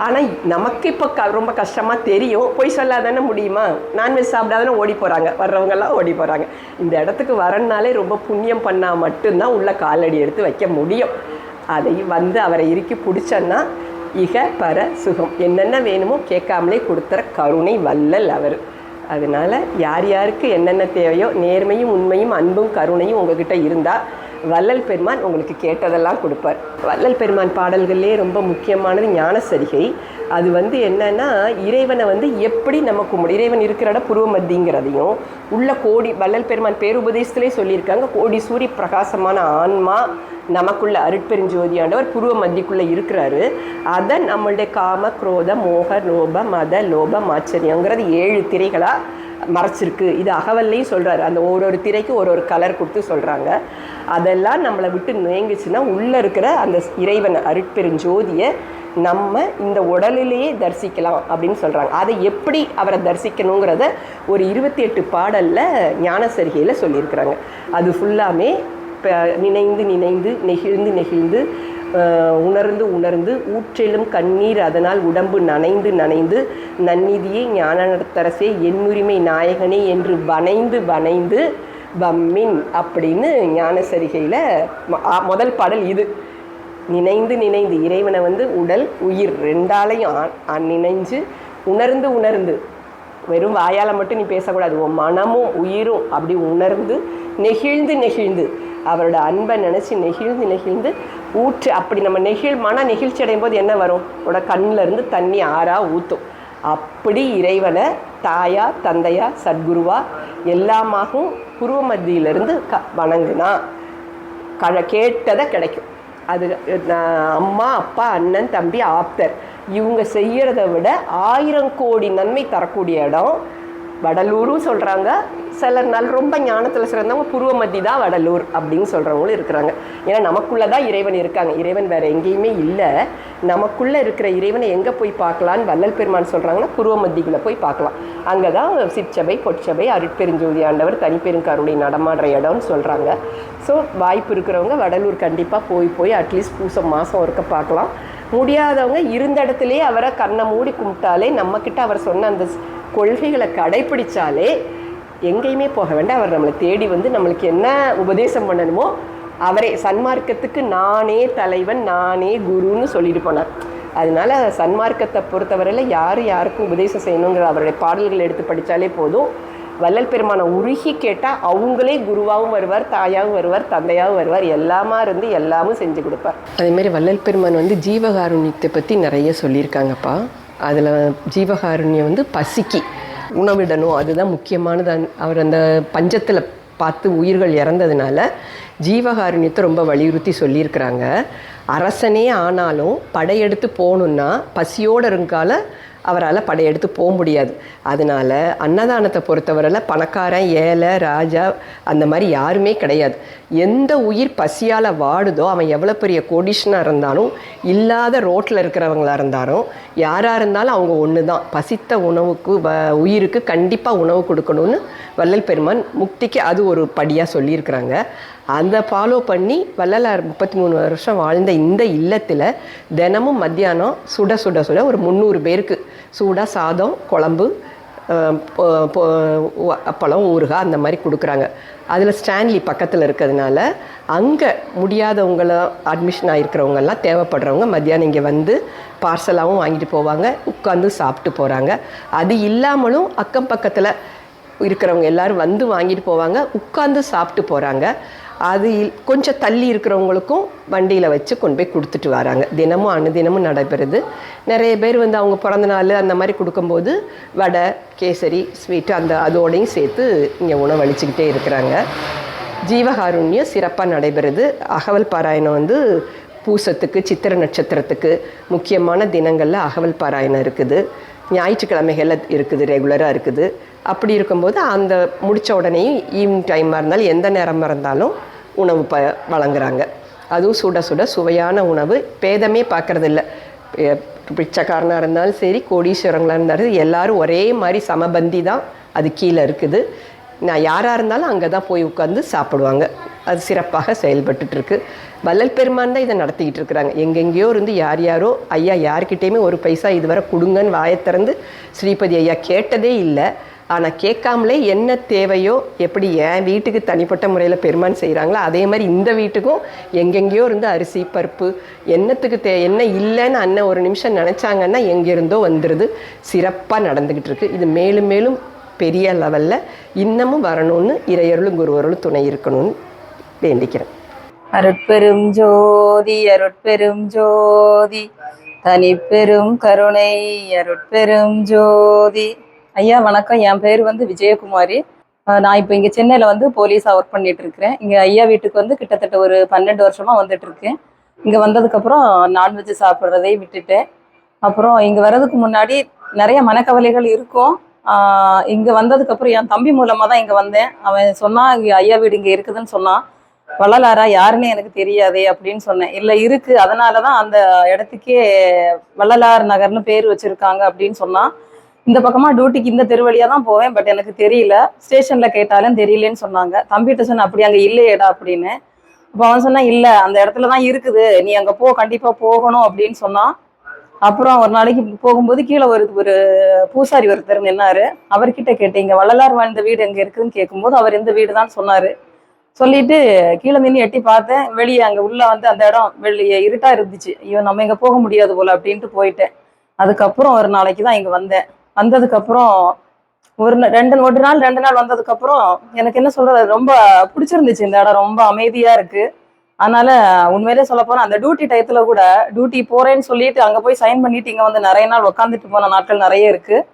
ஆனால் நமக்கு இப்போ ரொம்ப கஷ்டமாக தெரியும், போய் சொல்லாதானே முடியுமா? நான்வெஜ் சாப்பிடாதானே ஓடி போகிறாங்க, வர்றவங்கெல்லாம் ஓடி போகிறாங்க. இந்த இடத்துக்கு வரனாலே ரொம்ப புண்ணியம் பண்ணால் மட்டும்தான் உள்ள காலடி எடுத்து வைக்க முடியும். அதை வந்து அவரை இறுக்கி பிடிச்சோன்னா இக பர சுகம் என்னென்ன வேணுமோ கேட்காமலே கொடுத்துற கருணை வள்ளல் அவர். அதனால் யார் யாருக்கு என்னென்ன தேவையோ நேர்மையும் உண்மையும் அன்பும் கருணையும் உங்ககிட்ட இருந்தால் வள்ளல் பெருமான் உங்களுக்கு கேட்டதெல்லாம் கொடுப்பார். வள்ளல் பெருமான் பாடல்கள்லேயே ரொம்ப முக்கியமானது ஞானசரிகை. அது வந்து என்னன்னா இறைவனை வந்து எப்படி நமக்கு இறைவன் இருக்கிற இடம் புருவ மத்திங்கிறதையும் உள்ள கோடி வள்ளல் பெருமான் பேருபதேசத்திலே சொல்லியிருக்காங்க, கோடி சூரிய பிரகாசமான ஆன்மா நமக்குள்ள அருட்பெருஞ்சோதியாண்டவர் புருவ மத்திக்குள்ளே இருக்கிறாரு. அதை நம்மளுடைய காம குரோத மோக லோப மத லோப ஆச்சரியங்கிறது 7 திரைகளாக மறைச்சிருக்கு. இது அகவல்லையும் சொல்கிறாரு, அந்த ஒரு திரைக்கு ஒரு கலர் கொடுத்து சொல்கிறாங்க. அதெல்லாம் நம்மளை விட்டு நீங்குச்சுன்னா உள்ளே இருக்கிற அந்த இறைவன் அருட்பெருஞ்சோதியை நம்ம இந்த உடலிலேயே தரிசிக்கலாம் அப்படின்னு சொல்கிறாங்க. அதை எப்படி அவரை தரிசிக்கணுங்கிறத ஒரு 28 பாடலில் ஞானசரிகையில் சொல்லியிருக்கிறாங்க. அது ஃபுல்லாமே நினைந்து நினைந்து நெகிழ்ந்து நெகிழ்ந்து உணர்ந்து உணர்ந்து ஊற்றிலும் கண்ணீர் அதனால் உடம்பு நனைந்து நனைந்து நன்னிதியே ஞானத்தரசே என்னுரிமை நாயகனே என்று வனைந்து வனைந்து வம்மின் அப்படின்னு ஞானசரிகையில் முதல் பாடல் இது. நினைந்து நினைந்து இறைவனை வந்து உடல் உயிர் ரெண்டாலையும் நினைஞ்சு உணர்ந்து உணர்ந்து, வெறும் வாயால் மட்டும் நீ பேசக்கூடாது, உன் மனமும் உயிரும் அப்படி உணர்ந்து நெகிழ்ந்து நெகிழ்ந்து அவரோட அன்பை நினச்சி நெகிழ்ந்து நெகிழ்ந்து ஊற்று. அப்படி நம்ம மன நெகிழ்ச்சி அடையும் போது என்ன வரும்? உட கண்ணிலேருந்து தண்ணி ஆறாக ஊற்றும். அப்படி இறைவனை தாயா தந்தையா சத்குருவா எல்லாமாகவும் புருவ மத்தியிலிருந்து வணங்குனா கேட்டதை கிடைக்கும். அது அம்மா அப்பா அண்ணன் தம்பி ஆப்தர் இவங்க செய்கிறத விட 1000 கோடி நன்மை தரக்கூடிய இடம் வடலூரும் சொல்கிறாங்க. சிலர் ரொம்ப ஞானத்தில் சிறந்தவங்க புருவ மத்தி தான் வடலூர் அப்படின்னு சொல்கிறவங்களும் இருக்கிறாங்க. ஏன்னா நமக்குள்ளே தான் இறைவன் இருக்காங்க, இறைவன் வேறு எங்கேயுமே இல்லை. நமக்குள்ளே இருக்கிற இறைவனை எங்கே போய் பார்க்கலான்னு வள்ளல் பெருமான் சொல்கிறாங்கன்னா புருவ மத்திக்குள்ளே போய் பார்க்கலாம். அங்கே தான் சிற்சபை பொற்சபை அருட்பெருஞ்சோதி ஆண்டவர் தனிப்பெருங்கருணை நடமாடுற இடம்னு சொல்கிறாங்க. ஸோ வாய்ப்பு இருக்கிறவங்க வடலூர் கண்டிப்பாக போய் அட்லீஸ்ட் பூசம் மாதம் ஒருக்க பார்க்கலாம். முடியாதவங்க இருந்த இடத்துலையே அவரை கண்ணை மூடி கும்பிட்டாலே நம்மக்கிட்ட அவர் சொன்ன அந்த கொள்கைகளை கடைப்பிடிச்சாலே எங்கேயுமே போக வேண்டாம். அவர் நம்மளை தேடி வந்து நம்மளுக்கு என்ன உபதேசம் பண்ணணுமோ அவரே சன்மார்க்கத்துக்கு நானே தலைவன் நானே குருன்னு சொல்லிட்டு போனார். அதனால சன்மார்க்கத்தை பொறுத்தவரையில் யார் யாருக்கும் உபதேசம் செய்யணுங்கிற அவருடைய பாடல்கள் எடுத்து படித்தாலே போதும். வள்ளல் பெருமானை உருகி கேட்டால் அவங்களே குருவாகவும் வருவார், தாயாகவும் வருவார், தந்தையாகவும் வருவார், எல்லாமா இருந்து எல்லாமும் செஞ்சு கொடுப்பார். அதேமாதிரி வள்ளல் பெருமான் வந்து ஜீவகாருண்யத்தை பற்றி நிறைய சொல்லியிருக்காங்கப்பா. அதில் ஜீவகாருண்யம் வந்து பசிக்கு உணவிடணும், அதுதான் முக்கியமானது. அவர் அந்த பஞ்சத்தில் பார்த்து உயிர்கள் இறந்ததுனால ஜீவகாருண்யத்தை ரொம்ப வலியுறுத்தி சொல்லியிருக்கிறாங்க. அரசனே ஆனாலும் படையெடுத்து போகணுன்னா பசியோடு இருக்கால அவரால் படையெடுத்து போக முடியாது. அதனால் அன்னதானத்தை பொறுத்தவரையில் பணக்காரன், ஏழை, ராஜா அந்த மாதிரி யாருமே கிடையாது. எந்த உயிர் பசியால் வாடுதோ அவன் எவ்வளோ பெரிய கோடீஷனாக இருந்தாலும், இல்லாத ரோட்டில் இருக்கிறவங்களா இருந்தாலும், யாராக இருந்தாலும் அவங்க ஒன்று தான். பசித்த உணவுக்கு உயிருக்கு கண்டிப்பாக உணவு கொடுக்கணும்னு வள்ளல் பெருமான் முக்திக்கு அது ஒரு படியாக சொல்லியிருக்கிறாங்க. அந்த ஃபாலோ பண்ணி வள்ளலார் 33 வருஷம் வாழ்ந்த இந்த இல்லத்தில் தினமும் மத்தியானம் சுட சுட சுட ஒரு 300 பேருக்கு சூடாக சாதம், குழம்பு, அப்பளம், ஊறுகாய் அந்த மாதிரி கொடுக்குறாங்க. அதில் ஸ்டான்லி பக்கத்தில் இருக்கிறதுனால அங்கே முடியாதவங்களும் அட்மிஷன் ஆகிருக்கிறவங்கெல்லாம் தேவைப்படுறவங்க மத்தியானம் இங்கே வந்து பார்சலாகவும் வாங்கிட்டு போவாங்க, உட்காந்து சாப்பிட்டு போகிறாங்க. அது இல்லாமலும் அக்கம் பக்கத்தில் இருக்கிறவங்க எல்லோரும் வந்து வாங்கிட்டு போவாங்க, உட்காந்து சாப்பிட்டு போகிறாங்க. அது கொஞ்சம் தள்ளி இருக்கிறவங்களுக்கும் வண்டியில் வச்சு கொண்டு போய் கொடுத்துட்டு வராங்க. தினமும் அனுதினமும் நடைபெறுது. நிறைய பேர் வந்து அவங்க பிறந்த நாள் அந்த மாதிரி கொடுக்கும்போது வடை, கேசரி, ஸ்வீட்டு அதோடையும் சேர்த்து இங்கே உணவளிச்சுக்கிட்டே இருக்கிறாங்க. ஜீவகாருண்யம் சிறப்பாக நடைபெறுது. அகவல் பாராயணம் வந்து பூசத்துக்கு, சித்திரை நட்சத்திரத்துக்கு முக்கியமான தினங்களில் அகவல் பாராயணம் இருக்குது. ஞாயிற்றுக்கிழமைகளில் இருக்குது, ரெகுலராக இருக்குது. அப்படி இருக்கும்போது அந்த முடித்த உடனேயும் ஈவினிங் டைமாக இருந்தாலும் எந்த நேரமாக இருந்தாலும் உணவு வழங்குறாங்க. அதுவும் சுட சுட சுவையான உணவு. பேதமே பார்க்குறதில்ல. பிச்சைக்காரனாக இருந்தாலும் சரி, கோடீஸ்வரங்களாக இருந்தாலும் எல்லோரும் ஒரே மாதிரி சமபந்தி தான் அது கீழே இருக்குது. நான் யாராக இருந்தாலும் அங்கே தான் போய் உட்காந்து சாப்பிடுவாங்க. அது சிறப்பாக செயல்பட்டுருக்கு. வள்ளல் பெருமான் தான் இதை நடத்திக்கிட்டு இருக்கிறாங்க. எங்கெங்கேயோ இருந்து யார் யாரோ ஐயா யார்கிட்டேயுமே ஒரு பைசா இதுவரை கொடுங்கன்னு வாயத்திறந்து ஸ்ரீபதி ஐயா கேட்டதே இல்லை. ஆனால் கேட்காமலே என்ன தேவையோ, எப்படி என் வீட்டுக்கு தனிப்பட்ட முறையில் பெருமான் செய்கிறாங்களோ அதே மாதிரி இந்த வீட்டுக்கும் எங்கெங்கேயோ இருந்து அரிசி, பருப்பு, என்னத்துக்கு என்ன இல்லைன்னு அண்ணன் ஒரு நிமிஷம் நினச்சாங்கன்னா எங்கேருந்தோ வந்துடுது. சிறப்பாக நடந்துக்கிட்டு இருக்குது. இது மேலும் மேலும் பெரிய லெவலில் இன்னமும் வரணும்னு இறையருளும் குருவருளும் துணை இருக்கணும்னு வேண்டிக்கிறேன். அருட்பெரும் ஜோதி அருட்பெரும் ஜோதி தனிப்பெரும் கருணை அருட்பெரும் ஜோதி. ஐயா வணக்கம். என் பேர் வந்து விஜயகுமாரி. நான் இப்போ இங்கே சென்னையில் வந்து போலீஸாக ஒர்க் பண்ணிட்டு இருக்கிறேன். இங்கே ஐயா வீட்டுக்கு வந்து கிட்டத்தட்ட ஒரு 12 வருஷமாக வந்துட்டு இருக்கேன். இங்கே வந்ததுக்கப்புறம் நான்வெஜ் சாப்பிட்றதே விட்டுட்டேன். அப்புறம் இங்கே வர்றதுக்கு முன்னாடி நிறைய மனக்கவலைகள் இருக்கும். இங்கே வந்ததுக்கப்புறம் என் தம்பி மூலமாக தான் இங்கே வந்தேன். அவன் சொன்னான் இங்கே ஐயா வீடு இங்கே இருக்குதுன்னு சொன்னான். வள்ளலாரா யாருன்னு எனக்கு தெரியாதே அப்படின்னு சொன்னேன். இல்லை இருக்கு, அதனால தான் அந்த இடத்துக்கே வள்ளலார் நகர்னு பேர் வச்சிருக்காங்க அப்படின்னு சொன்னான். இந்த பக்கமாக டியூட்டிக்கு இந்த தெருவழியாக தான் போவேன், பட் எனக்கு தெரியல. ஸ்டேஷனில் கேட்டாலும் தெரியலேன்னு சொன்னாங்க. தம்பிகிட்ட சொன்னேன் அப்படி அங்கே இல்லையேடா அப்படின்னு. அப்போ அவன் சொன்னான் இல்லை அந்த இடத்துல தான் இருக்குது, நீ அங்கே கண்டிப்பாக போகணும் அப்படின்னு சொன்னான். அப்புறம் ஒரு நாளைக்கு போகும்போது கீழே ஒரு பூசாரி ஒருத்தர் நின்னாரு. அவர்கிட்ட கேட்டேன் இங்கே வள்ளலார் வாழ்ந்த வீடு எங்கே இருக்குதுன்னு கேட்கும்போது அவர் இந்த வீடு தான் சொன்னார். சொல்லிட்டு கீழே நின்று எட்டி பார்த்தேன். வெளியே அங்கே உள்ள வந்து அந்த இடம் வெளியே இருட்டாக இருந்துச்சு. ஐயோ நம்ம இங்கே போக முடியாது போல அப்படின்ட்டு போயிட்டேன். அதுக்கப்புறம் ஒரு நாளைக்கு தான் இங்கே வந்தேன். வந்ததுக்கப்புறம் ஒரு நாள் 2 நாள் வந்ததுக்கப்புறம் எனக்கு என்ன சொல்றது, ரொம்ப பிடிச்சிருந்துச்சு. இந்த இடம் ரொம்ப அமைதியாக இருக்குது. அதனால உண்மையிலே சொல்ல போனால் அந்த டியூட்டி டயத்தில் கூட டியூட்டி போகிறேன்னு சொல்லிட்டு அங்கே போய் சைன் பண்ணிட்டு இங்கே வந்து நிறைய நாள் உட்காந்துட்டு போன நாட்கள் நிறைய இருக்குது.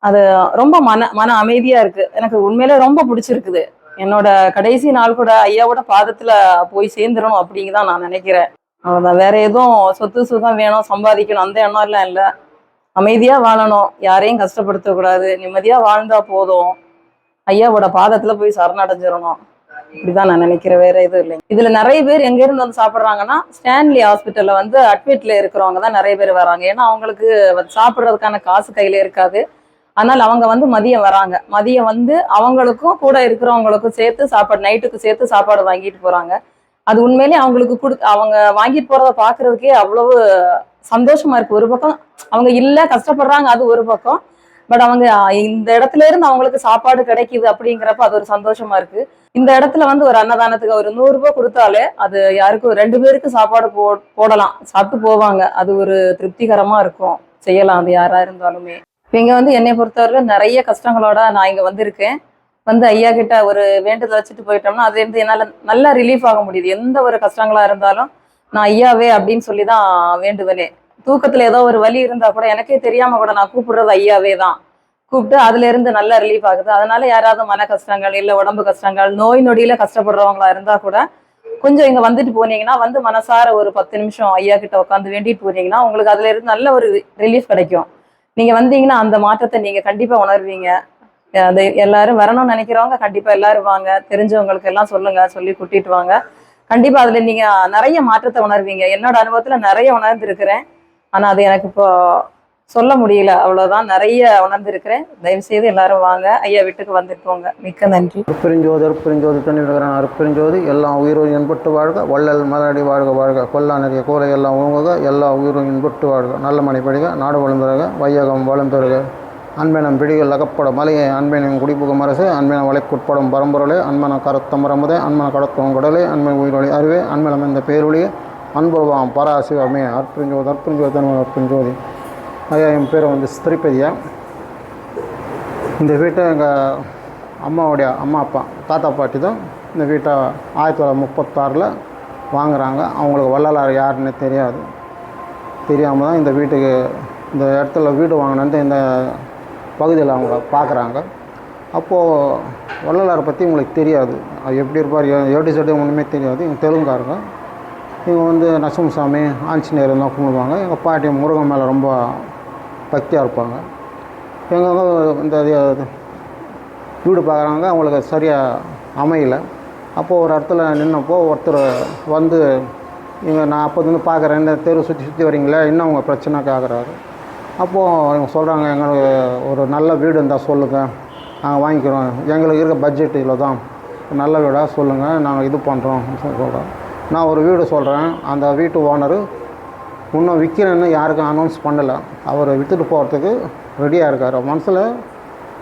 அது ரொம்ப மன அமைதியாக இருக்குது. எனக்கு உண்மையிலே ரொம்ப பிடிச்சிருக்குது. என்னோட கடைசி நாள் கூட ஐயாவோட பாதத்தில் போய் சேர்ந்துடணும் அப்படிங்கதான் நான் நினைக்கிறேன். அவ்வளோதான். வேற எதுவும் சொத்து சுகம் வேணும், சம்பாதிக்கணும் அந்த எண்ணம்லாம் இல்லை. அமைதியாக வாழணும், யாரையும் கஷ்டப்படுத்தக்கூடாது, நிம்மதியாக வாழ்ந்தா போதும். ஐயாவோட பாதத்தில் போய் சரணடைஞ்சிடணும், இப்படிதான் நான் நினைக்கிறேன். வேற எதுவும் இல்லைங்க. இதுல நிறைய பேர் எங்க இருந்து வந்து சாப்பிட்றாங்கன்னா ஸ்டான்லி ஹாஸ்பிட்டல்ல வந்து அட்மிட்ல இருக்கிறவங்க தான் நிறைய பேர் வராங்க. ஏன்னா அவங்களுக்கு சாப்பிட்றதுக்கான காசு கையில இருக்காது. அதனால அவங்க வந்து மதியம் வராங்க. மதியம் வந்து அவங்களுக்கும் கூட இருக்கிறவங்களுக்கும் சேர்த்து சாப்பாடு, நைட்டுக்கு சேர்த்து சாப்பாடு வாங்கிட்டு போறாங்க. அது உண்மையிலேயே அவங்களுக்கு அவங்க வாங்கிட்டு போறதை பாக்குறதுக்கே அவ்வளவு சந்தோஷமா இருக்கு. ஒரு பக்கம் அவங்க இல்ல கஷ்டப்படுறாங்க, அது ஒரு பக்கம். பட் அவங்க இந்த இடத்துல இருந்து அவங்களுக்கு சாப்பாடு கிடைக்குது அப்படிங்கிறப்ப அது ஒரு சந்தோஷமா இருக்கு. இந்த இடத்துல வந்து ஒரு அன்னதானத்துக்கு ஒரு 100 ரூபாய் கொடுத்தாலே அது யாருக்கும் 2 பேருக்கு சாப்பாடு போடலாம், சாப்பிட்டு போவாங்க. அது ஒரு திருப்திகரமா இருக்கும், செய்யலாம் அது யாரா இருந்தாலுமே. இங்க வந்து என்னை பொறுத்தவரை நிறைய கஷ்டங்களோட நான் இங்க வந்திருக்கேன். வந்து ஐயா கிட்ட ஒரு வேண்டுதல் வச்சுட்டு போயிட்டோம்னா அது இருந்து என்னால நல்லா ரிலீஃப் ஆக முடியுது. எந்த ஒரு கஷ்டங்களா இருந்தாலும் நான் ஐயாவே அப்படின்னு சொல்லிதான் வேண்டுவனே. தூக்கத்துல ஏதோ ஒரு வலி இருந்தா கூட எனக்கே தெரியாம கூட நான் கூப்பிடுறது ஐயாவே தான். கூப்பிட்டு அதுல இருந்து நல்லா ரிலீஃப் ஆகுது. அதனால யாராவது மன கஷ்டங்கள் இல்ல உடம்பு கஷ்டங்கள் நோய் நொடியில கஷ்டப்படுறவங்களா இருந்தா கூட கொஞ்சம் இங்க வந்துட்டு போனீங்கன்னா வந்து மனசார ஒரு 10 நிமிஷம் ஐயா கிட்ட உட்காந்து வேண்டிட்டு போனீங்கன்னா உங்களுக்கு அதுல இருந்து நல்ல ஒரு ரிலீஃப் கிடைக்கும். நீங்க வந்தீங்கன்னா அந்த மாற்றத்தை நீங்க கண்டிப்பா உணர்வீங்க. அது எல்லாரும் வரணும்னு நினைக்கிறவங்க கண்டிப்பா எல்லாரும் வாங்க. தெரிஞ்சவங்களுக்கு எல்லாம் சொல்லுங்க, சொல்லி கூட்டிட்டு வாங்க. கண்டிப்பா அதுல நீங்க நிறைய மாற்றத்தை உணர்வீங்க. என்னோட அனுபவத்துல நிறைய உணர்ந்திருக்கிறேன். ஆனா அது எனக்கு இப்போ சொல்ல முடியல, அவ்வளவுதான். நிறைய உணர்ந்திருக்கிறேன். தயவு செய்து எல்லாரும் வாங்க, ஐயா வீட்டுக்கு வந்துட்டு போங்க. மிக்க நன்றி. அருப்பெருஞ்சோதி அருப்பெருஞ்சோதி தண்ணீர் அருப்பெருஞ்சோதி எல்லாம் உயிரும் என்பட்டு வாழ்க, வள்ளல் மலரடி வாழ்க வாழ்க, கொல்லா நிறைய கோலை எல்லாம் ஊங்குக, எல்லா உயிரும் என்பட்டு வாழ்க, நல்ல மணி படிக, நாடு வளர்ந்துருக, வையகம் வளர்ந்துருக, அன்பெனம் பிடிகள் அகப்பட மலையை, அன்பெனம் குடிப்புகும் அரசு, அன்பென வலைக்குட்படும் பரம்பொருளே, அன்பன கரத்தம் மரமுதே, அன்பன கடத்தும் கடலே, அன்பன் உயிரொளி அறிவே, அன்பெனம் இந்த பேரொழியே, அன்புருவாம் பராசிவமே. அருப்பெருஞ்சோதி அருப்பெருஞ்சோதி அருப்பெருஞ்சோதி. ஐயா, என் பேர் வந்து ஸ்திரிபதியா. இந்த வீட்டை எங்கள் அம்மாவுடைய அம்மா அப்பா தாத்தா பாட்டி தான் இந்த வீட்டை 1936 வாங்குகிறாங்க. அவங்களுக்கு வள்ளலார் யாருன்னு தெரியாமல் தான் இந்த வீட்டுக்கு இந்த இடத்துல வீடு வாங்கினது இந்த பகுதியில் அவங்க பார்க்குறாங்க. அப்போது வள்ளலாரை பற்றி உங்களுக்கு தெரியாது, அது எப்படி இருப்பார் எப்படி சொல்லி ஒன்றுமே தெரியாது. இவங்க தெலுங்காருங்க. இவங்க வந்து நரசிம்மசாமி ஆஞ்சநேயர் தான் கும்பிடுவாங்க. எங்கள் பாட்டி முருகன் மேலே ரொம்ப பக்தியாக இருப்பாங்க. எங்கே இந்த வீடு பார்க்குறாங்க, அவங்களுக்கு சரியாக அமையலை. அப்போது ஒரு இடத்துல நின்னப்போ ஒருத்தர் வந்து இவங்க நான் அப்போது பார்க்குறேன், இந்த தெரு சுற்றி வரீங்களே, இன்னும் அவங்க பிரச்சனை கேட்குறாரு. அப்போது இவங்க சொல்கிறாங்க, எங்களுக்கு ஒரு நல்ல வீடு இருந்தால் சொல்லுங்கள், நாங்கள் வாங்கிக்கிறோம், எங்களுக்கு இருக்க பட்ஜெட் இவ்வளோ தான், நல்ல வீடாக சொல்லுங்கள், நாங்கள் இது பண்ணுறோம் சொல்கிறோம். நான் ஒரு வீடு சொல்கிறேன். அந்த வீட்டு ஓனரு இன்னும் விற்கிறேன்னு யாருக்கும் அனௌன்ஸ் பண்ணலை. அவர் விற்றுட்டு போகிறதுக்கு ரெடியாக இருக்கார். மனசில்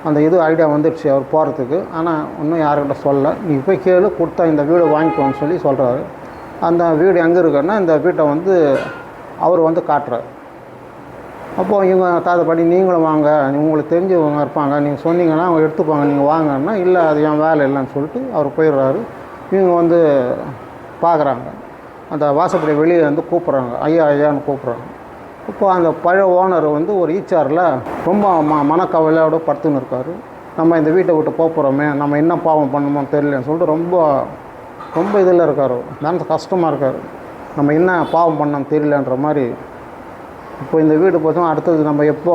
அந்த ஐடியா வந்துடுச்சு அவர் போகிறதுக்கு. ஆனால் இன்னும் யாருக்கிட்ட சொல்லலை. நீ போய் கேளு, கொடுத்தா இந்த வீடு வாங்கிக்கோன்னு சொல்கிறாரு. அந்த வீடு எங்கே இருக்குன்னா இந்த வீட்டை வந்து அவர் வந்து காட்டுறார். அப்போது இவங்க தாத்தா பாட்டி நீங்களும் வாங்க, உங்களுக்கு தெரிஞ்சவங்க இருப்பாங்க, நீங்கள் சொன்னீங்கன்னா அவங்க எடுத்துப்பாங்க, நீங்கள் வாங்கன்னா இல்லை அது என் வேலை இல்லைன்னு சொல்லிட்டு அவர் போயிடுறாரு. இவங்க வந்து பார்க்குறாங்க. அந்த வாசப்படி வெளியே வந்து கூப்பிட்றாங்க, ஐயா ஐயான்னு கூப்பிட்றாங்க. இப்போது அந்த பழைய ஓனர் வந்து ஒரு ஈச்சாரில் ரொம்ப மனக்கவலையோடு படுத்துன்னு இருக்கார். நம்ம இந்த வீட்டை விட்டு போகிறோமே, நம்ம என்ன பாவம் பண்ணணுமோன்னு தெரியலன்னு சொல்லிட்டு ரொம்ப இதில் இருக்கார். மனசு கஷ்டமாக இருக்கார். நம்ம என்ன பாவம் பண்ணோம் தெரியலன்ற மாதிரி. இப்போ இந்த வீடு பார்த்தோம் அடுத்தது நம்ம எப்போ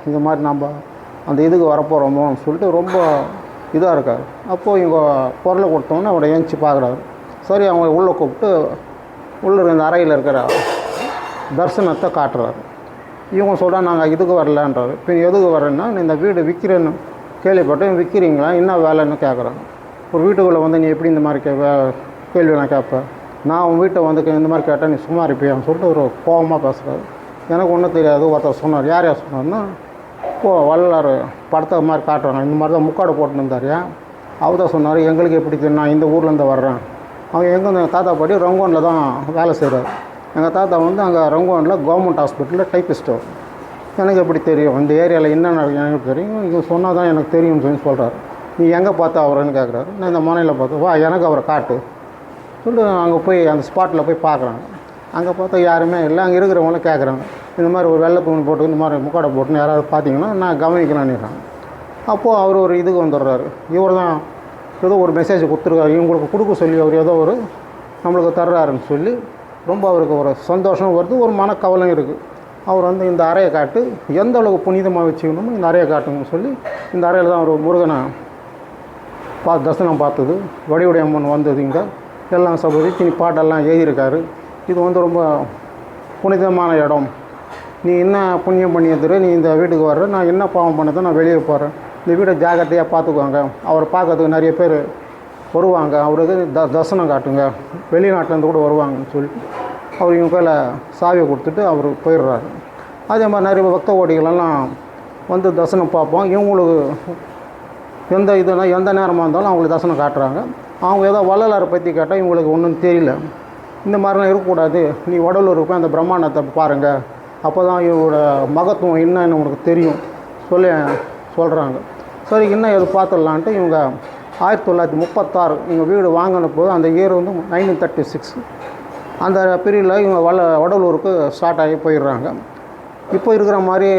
இது மாதிரி நம்ம அந்த இதுக்கு வரப்போகிறோமோன்னு சொல்லிட்டு ரொம்ப இதாக இருக்கார். அப்போது இவங்க பொருளை கொடுத்தோன்னே அவரை ஏஞ்சி பார்க்குறாரு. சரி, அவங்க உள்ளே கூப்பிட்டு உள்ளே இந்த அறையில் இருக்கிற தரிசனத்தை காட்டுறாரு. இவங்க சொல்கிறாங்க, நாங்கள் இதுக்கு வரலன்றாரு. இப்போ எதுக்கு வரேன்னா, இந்த வீடு விற்கிறேன்னு கேள்விப்பட்டேன், விற்கிறீங்களா, என்ன வேலைன்னு கேட்குறாங்க. ஒரு வீட்டுக்குள்ளே வந்து நீ எப்படி இந்த மாதிரி கேள்வி நான் கேட்பேன், நான் உன் வீட்டை வந்து இந்த மாதிரி கேட்டால் நீ சும்மா இருப்பியான்னு சொல்லிட்டு ஒரு கோபமாக பேசுகிறாரு. எனக்கு ஒன்றும் தெரியாது. ஒருத்தர் சொன்னார். யார் சொன்னார்னா, வள்ளலார் படத்தை மாதிரி காட்டுறாங்க, இந்த மாதிரி தான் முக்காடு போட்டுன்னு இருந்தாரியா. அவர் தான் சொன்னார், எங்களுக்கு எப்படி தெரியும், நான் இந்த ஊர்லேருந்து வர்றேன். அவங்க எங்கள் தாத்தா பாட்டி ரங்கோனில் தான் வேலை செய்கிறார். எங்கள் தாத்தா வந்து அங்கே ரங்கோனில் கவர்மெண்ட் ஹாஸ்பிட்டலில் டைப்பிஸ்ட். எனக்கு எப்படி தெரியும், இந்த ஏரியாவில் என்ன எனக்கு தெரியும், இங்கே சொன்னால் தான் எனக்கு தெரியும்னு சொல்கிறார். நீ எங்கே பார்த்தா அவரைன்னு கேட்குறாரு. நான் இந்த மனையில் பார்த்தேன். வா, எனக்கு அவரை காட்டு சொல்லிட்டு அங்கே போய் அந்த ஸ்பாட்டில் போய் பார்க்குறாங்க. அங்கே பார்த்தா யாருமே இல்லை. அங்கே இருக்கிறவங்களும் கேட்குறாங்க, இந்த மாதிரி ஒரு வெள்ளை துணி போட்டு இந்த மாதிரி முக்காடை போட்டுன்னு யாராவது பார்த்தீங்கன்னா நான் கவனிக்கலான்னுறாங்க. அப்போது அவர் ஒரு இதுக்கு வந்துடுறாரு. இவர் தான் ஏதோ ஒரு மெசேஜ் கொடுத்துருக்காரு, இவங்களுக்கு கொடுக்க சொல்லி அவர் ஏதோ ஒரு நம்மளுக்கு தர்றாருன்னு சொல்லி ரொம்ப அவருக்கு ஒரு சந்தோஷம் வருது, ஒரு மனக்கவலையும் இருக்குது. அவர் வந்து இந்த அறையை காட்டு, எந்த அளவுக்கு புனிதமாக வச்சுக்கணுமோ இந்த அறையை காட்டுங்கன்னு சொல்லி இந்த அறையில் தான் ஒரு முருகனை தரிசனம் பார்த்தது. வடிவுடைய அம்மன் வந்தது. இங்கே எல்லாம் சபதி பாட்டெல்லாம் எழுதியிருக்காரு. இது வந்து ரொம்ப புனிதமான இடம். நீ என்ன புண்ணியம் பண்ணியது, நீ இந்த வீட்டுக்கு வர்ற, நான் என்ன பாவம் பண்ணதை நான் வெளியே போகிறேன், இந்த வீட்டை ஜாக்கிரதையாக பார்த்துக்குவாங்க, அவரை பார்க்கறதுக்கு நிறைய பேர் வருவாங்க, அவருக்கு தரிசனம் காட்டுங்க, வெளிநாட்டிலேருந்து கூட வருவாங்கன்னு சொல்லிட்டு அவர் இவங்க கையில் சாவியை கொடுத்துட்டு அவர் போயிடுறாரு. அதே மாதிரி நிறைய பக்த கோடிகளெல்லாம் வந்து தரிசனம் பார்ப்போம். இவங்களுக்கு எந்த நேரமாக இருந்தாலும் அவங்களுக்கு தரிசனம் காட்டுறாங்க. அவங்க ஏதோ வள்ளலாரை பற்றி கேட்டால் இவங்களுக்கு ஒன்றும் தெரியல. இந்த மாதிரிலாம் இருக்கக்கூடாது, நீ வடலூர் போய் அந்த பிரம்மாண்டத்தை பாருங்கள், அப்போ தான் இவரோட மகத்துவம் என்னன்னு உனக்கு தெரியும் சொல்கிறாங்க. சரி இன்னும் எது பார்த்துடலான்ட்டு இவங்க 1936 எங்கள் வீடு வாங்கின போது அந்த இயர் வந்து 1936 அந்த பீரியடில் இவங்க வடலூருக்கு ஸ்டார்ட் ஆகி போயிடுறாங்க. இப்போ இருக்கிற மாதிரி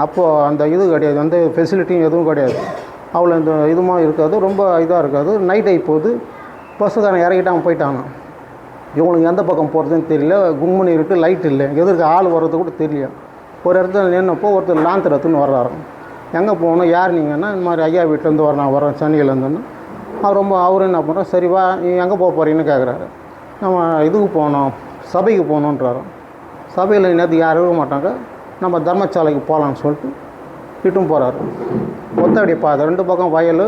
அப்போது அந்த இது கிடையாது, அந்த ஃபெசிலிட்டியும் எதுவும் கிடையாது. அவ்வளோ இந்த இதுமா இருக்காது, ரொம்ப இதாக இருக்காது. நைட் ஆகி போகுது, பஸ்ஸுக்காரன் இறங்கிட்டாங்க போயிட்டாங்க. இவங்களுக்கு எந்த பக்கம் போகிறதுன்னு தெரியல, கும்முன்னு இருட்டு, லைட் இல்லை, எதிர்க்க ஆள் வர்றது கூட தெரியல. ஒரு இடத்துல நின்னப்போ ஒருத்தர் லாந்தரத்துன்னு வர்றாரு. எங்கே போகணும், யார் நீங்கன்னா இந்த மாதிரி ஐயா வீட்டிலேருந்து வரேன் சென்னையிலேருந்துன்னு. அவர் என்ன பண்ணுறோம், சரி வா நீ எங்கே போக போகிறீங்கன்னு கேட்குறாரு. நம்ம இதுக்கு போகணும், சபைக்கு போகணுன்றாரு. சபையில் நேற்று யாரும் இருக்க மாட்டாங்க, நம்ம தர்மசாலைக்கு போகலான்னு சொல்லிட்டு இட்டும் போகிறாரு. ஒத்தடி பாதை, 2 பக்கம் வயல்,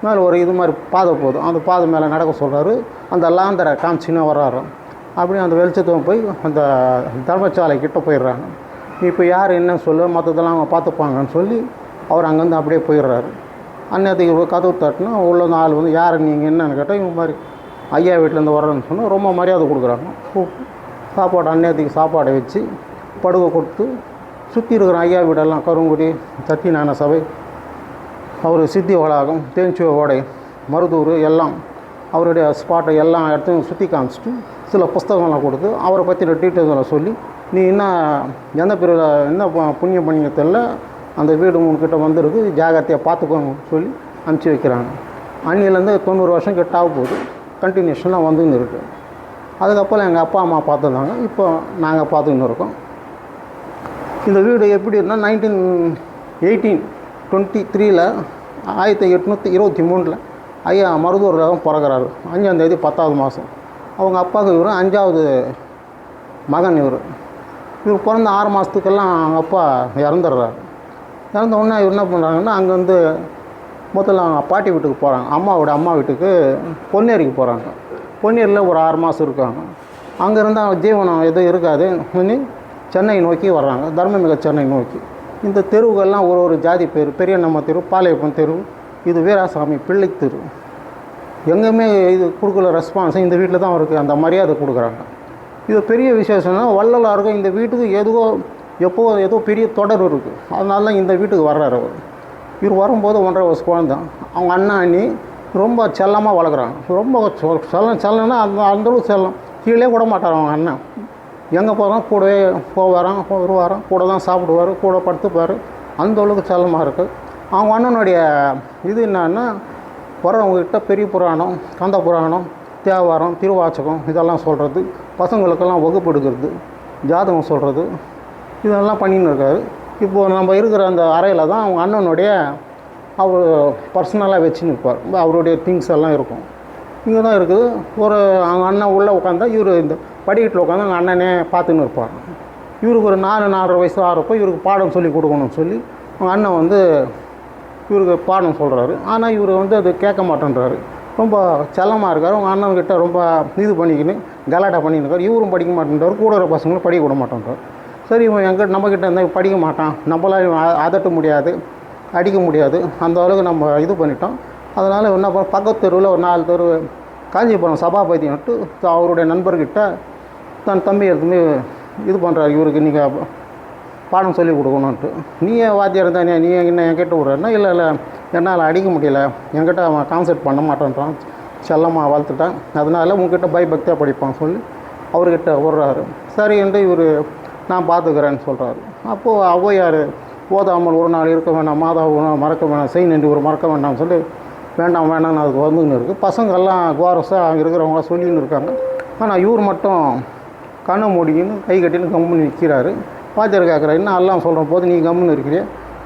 மேலே ஒரு இது மாதிரி பாதை போதும், அந்த பாதை மேலே நடக்க சொல்கிறாரு. அந்த லாந்தரை காமிச்சின்னு வர்றாரு. அப்படியே அந்த வெளிச்சத்தை போய் அந்த தர்மசாலை கிட்டே போயிடுறாங்க. இப்போ யார் என்னன்னு சொல்லு, மற்றதெல்லாம் அவங்க பார்த்துப்பாங்கன்னு சொல்லி அவர் அங்கேருந்து அப்படியே போயிடுறாரு. அந்நேரத்துக்கு கதவு தட்டினா உள்ள ஆள் வந்து யார் நீங்கள் என்னன்னு கேட்டால் இவங்க மாதிரி ஐயா வீட்டிலேருந்து வர்றேன்னு சொன்னால் ரொம்ப மரியாதை கொடுக்குறாங்க. சாப்பாடு அந்நேரத்துக்கு சாப்பாடை வச்சு படுகை கொடுத்து சுற்றி இருக்கிற ஐயா வீடெல்லாம் கருங்குடி, சத்தியநாராயண சபை, அவர் சித்தி வளாகம், தேன்சுவ ஓடை, மருதூர் எல்லாம் அவருடைய ஸ்பாட்டை எல்லாம் இடத்தையும் சுற்றி காமிச்சிட்டு சில புஸ்தகங்கள்லாம் கொடுத்து அவரை பற்றின டீட்டெயில்ஸை சொல்லி நீ என்ன எந்த பிரிவில் என்ன புண்ணியம் பண்ணிங்க தெரியல, அந்த வீடு உங்ககிட்ட வந்துருக்கு, ஜாகிரதையாக பார்த்துக்கோங்கன்னு சொல்லி அனுப்பிச்சி வைக்கிறாங்க. அன்னிலேருந்து 90 வருஷம் கிட்ட ஆக போகுது, கண்டினியூஷனாக வந்துன்னு இருக்குது. அதுக்கப்புறம் எங்கள் அப்பா அம்மா பார்த்துருந்தாங்க, இப்போ நாங்கள் பார்த்துக்கின்னு இருக்கோம். இந்த வீடு எப்படி இருந்தால் 1923 1823 ஐயா மருதூரில் தான் பிறகுறாரு. 5ஆம் தேதி 10வது மாதம். அவங்க அப்பாவுக்கு இவர் 5வது மகன். இவர் பிறந்த 6 மாதத்துக்கெல்லாம் அவங்க அப்பா இறந்துடுறாரு. இறந்த உடனே இவர் என்ன பண்ணுறாங்கன்னா அங்கேருந்து முதல்ல அவங்க பாட்டி வீட்டுக்கு போகிறாங்க. அம்மா வீட்டுக்கு பொன்னேரிக்கு போகிறாங்க. பொன்னேரியில் ஒரு 6 மாதம் இருக்காங்க. அங்கேருந்து ஜீவனம் எதுவும் இருக்காது, சென்னை நோக்கி வர்றாங்க, தர்மமிக சென்னை நோக்கி. இந்த தெருவுகள்லாம் ஒரு ஜாதி பேர், பெரியநம்ம தெரு, பாளையப்பன் தெரு, இது வீராசாமி பிள்ளை தெரு. எங்கேயுமே இது கொடுக்கல ரெஸ்பான்ஸ், இந்த வீட்டில் தான் அவருக்கு அந்த மரியாதை கொடுக்குறாங்க. இது பெரிய விசேஷம்னா வள்ளலாருக்கும் இந்த வீட்டுக்கு ஏதோ பெரிய தொடர் இருக்குது. அதனால தான் இந்த வீட்டுக்கு வர்றாரு அவர். இவர் வரும்போது 1.5 வயசு குழந்தை. அவங்க அண்ணா அண்ணி ரொம்ப செல்லமாக வளர்க்குறாங்க. ரொம்ப செல்லம்னா அந்தளவுக்கு செல்லம், கீழே கூட மாட்டார் அவங்க அண்ணன். எங்கே போகிறோம் கூடவே வருவாராம், கூட தான் சாப்பிடுவார், கூட படுத்துப்பார். அந்தளவுக்கு செல்லமாக இருக்குது. அவங்க அண்ணனுடைய இது என்னன்னா வரவங்ககிட்ட பெரிய புராணம், கந்த புராணம், தேவாரம், திருவாச்சகம் இதெல்லாம் சொல்கிறது, பசங்களுக்கெல்லாம் வகுப்பு எடுக்கிறது, ஜாதகம் சொல்கிறது, இதெல்லாம் பண்ணின்னு இருக்காரு. இப்போது நம்ம இருக்கிற அந்த அறையில் தான் அவங்க அண்ணனுடைய அவர் பர்சனலாக வச்சுன்னு இருப்பார். அவருடைய திங்ஸ் எல்லாம் இருக்கும். இங்கே தான் இருக்குது. அவங்க அண்ணன் உள்ளே உட்காந்தா இவர் இந்த படிக்கட்டில் உட்காந்து அவங்க அண்ணனே பார்த்துன்னு இருப்பார். இவருக்கு ஒரு 4-4.5 வயசு ஆகிறப்போ இவருக்கு பாடம் சொல்லி கொடுக்கணும்னு சொல்லி அவங்க அண்ணன் வந்து இவருக்கு பாடம் சொல்கிறாரு. ஆனால் இவர் வந்து அது கேட்க மாட்டேன்றாரு. ரொம்ப செல்லமாக இருக்கார். அவங்க அண்ணன்கிட்ட ரொம்ப இது பண்ணிக்கின்னு கலாட்டா பண்ணின்னு இருக்கார். இவரும் படிக்க மாட்டேன்றார், கூட இருக்கிற பசங்களும் படிக்க விட மாட்டேன்றார். சரி இவன் நம்மக்கிட்ட இருந்தால் படிக்க மாட்டான், நம்மளால் அதட்ட முடியாது, அடிக்க முடியாது, அந்த அளவுக்கு நம்ம இது பண்ணிட்டோம். அதனால் என்ன பக்கத்து தெருவில் ஒரு 4 தெரு காஞ்சிபுரம் சபாபதி நட்டு அவருடைய நண்பர்கிட்ட தன் தம்பி எடுத்துமே இது பண்ணுறாரு, இவருக்கு நீங்கள் பாடம் சொல்லி கொடுக்கணுன்ட்டு. நீயே வாத்தியார் தானே, நீ என்ன என்கிட்ட விட்றேன்னா, இல்லை என்னால் அடிக்க முடியல, என்கிட்ட அவன் கான்சென்ட் பண்ண மாட்டேன்றான், செல்லமாக வளர்த்துட்டான், அதனால் உங்ககிட்ட பயபக்தியாக படிப்பான்னு சொல்லி அவர்கிட்ட விட்றாரு. சரின்ட்டு இவர் நான் பார்த்துக்கிறேன்னு சொல்கிறாரு. அப்போது ஔவையார் ஓதாமல் ஒரு நாள் இருக்க வேண்டாம், மாதா மறக்க வேண்டாம், செய் நன்றி ஒரு மறக்க வேண்டாம்னு சொல்லி வேண்டாம்னு அதுக்கு வந்துன்னு இருக்குது. பசங்கள்லாம் கோரஸாக அங்கே இருக்கிறவங்க சொல்லின்னு இருக்காங்க. ஆனால் இவர் மட்டும் கண்ணை மூடிக்கின்னு கை கட்டின்னு கம்முன்னு நிற்கிறாரு. வாத்தியார் கேட்குறாரு, என்ன எல்லாம் சொல்கிற போது நீ கம்முன்னு இருக்கிறிய,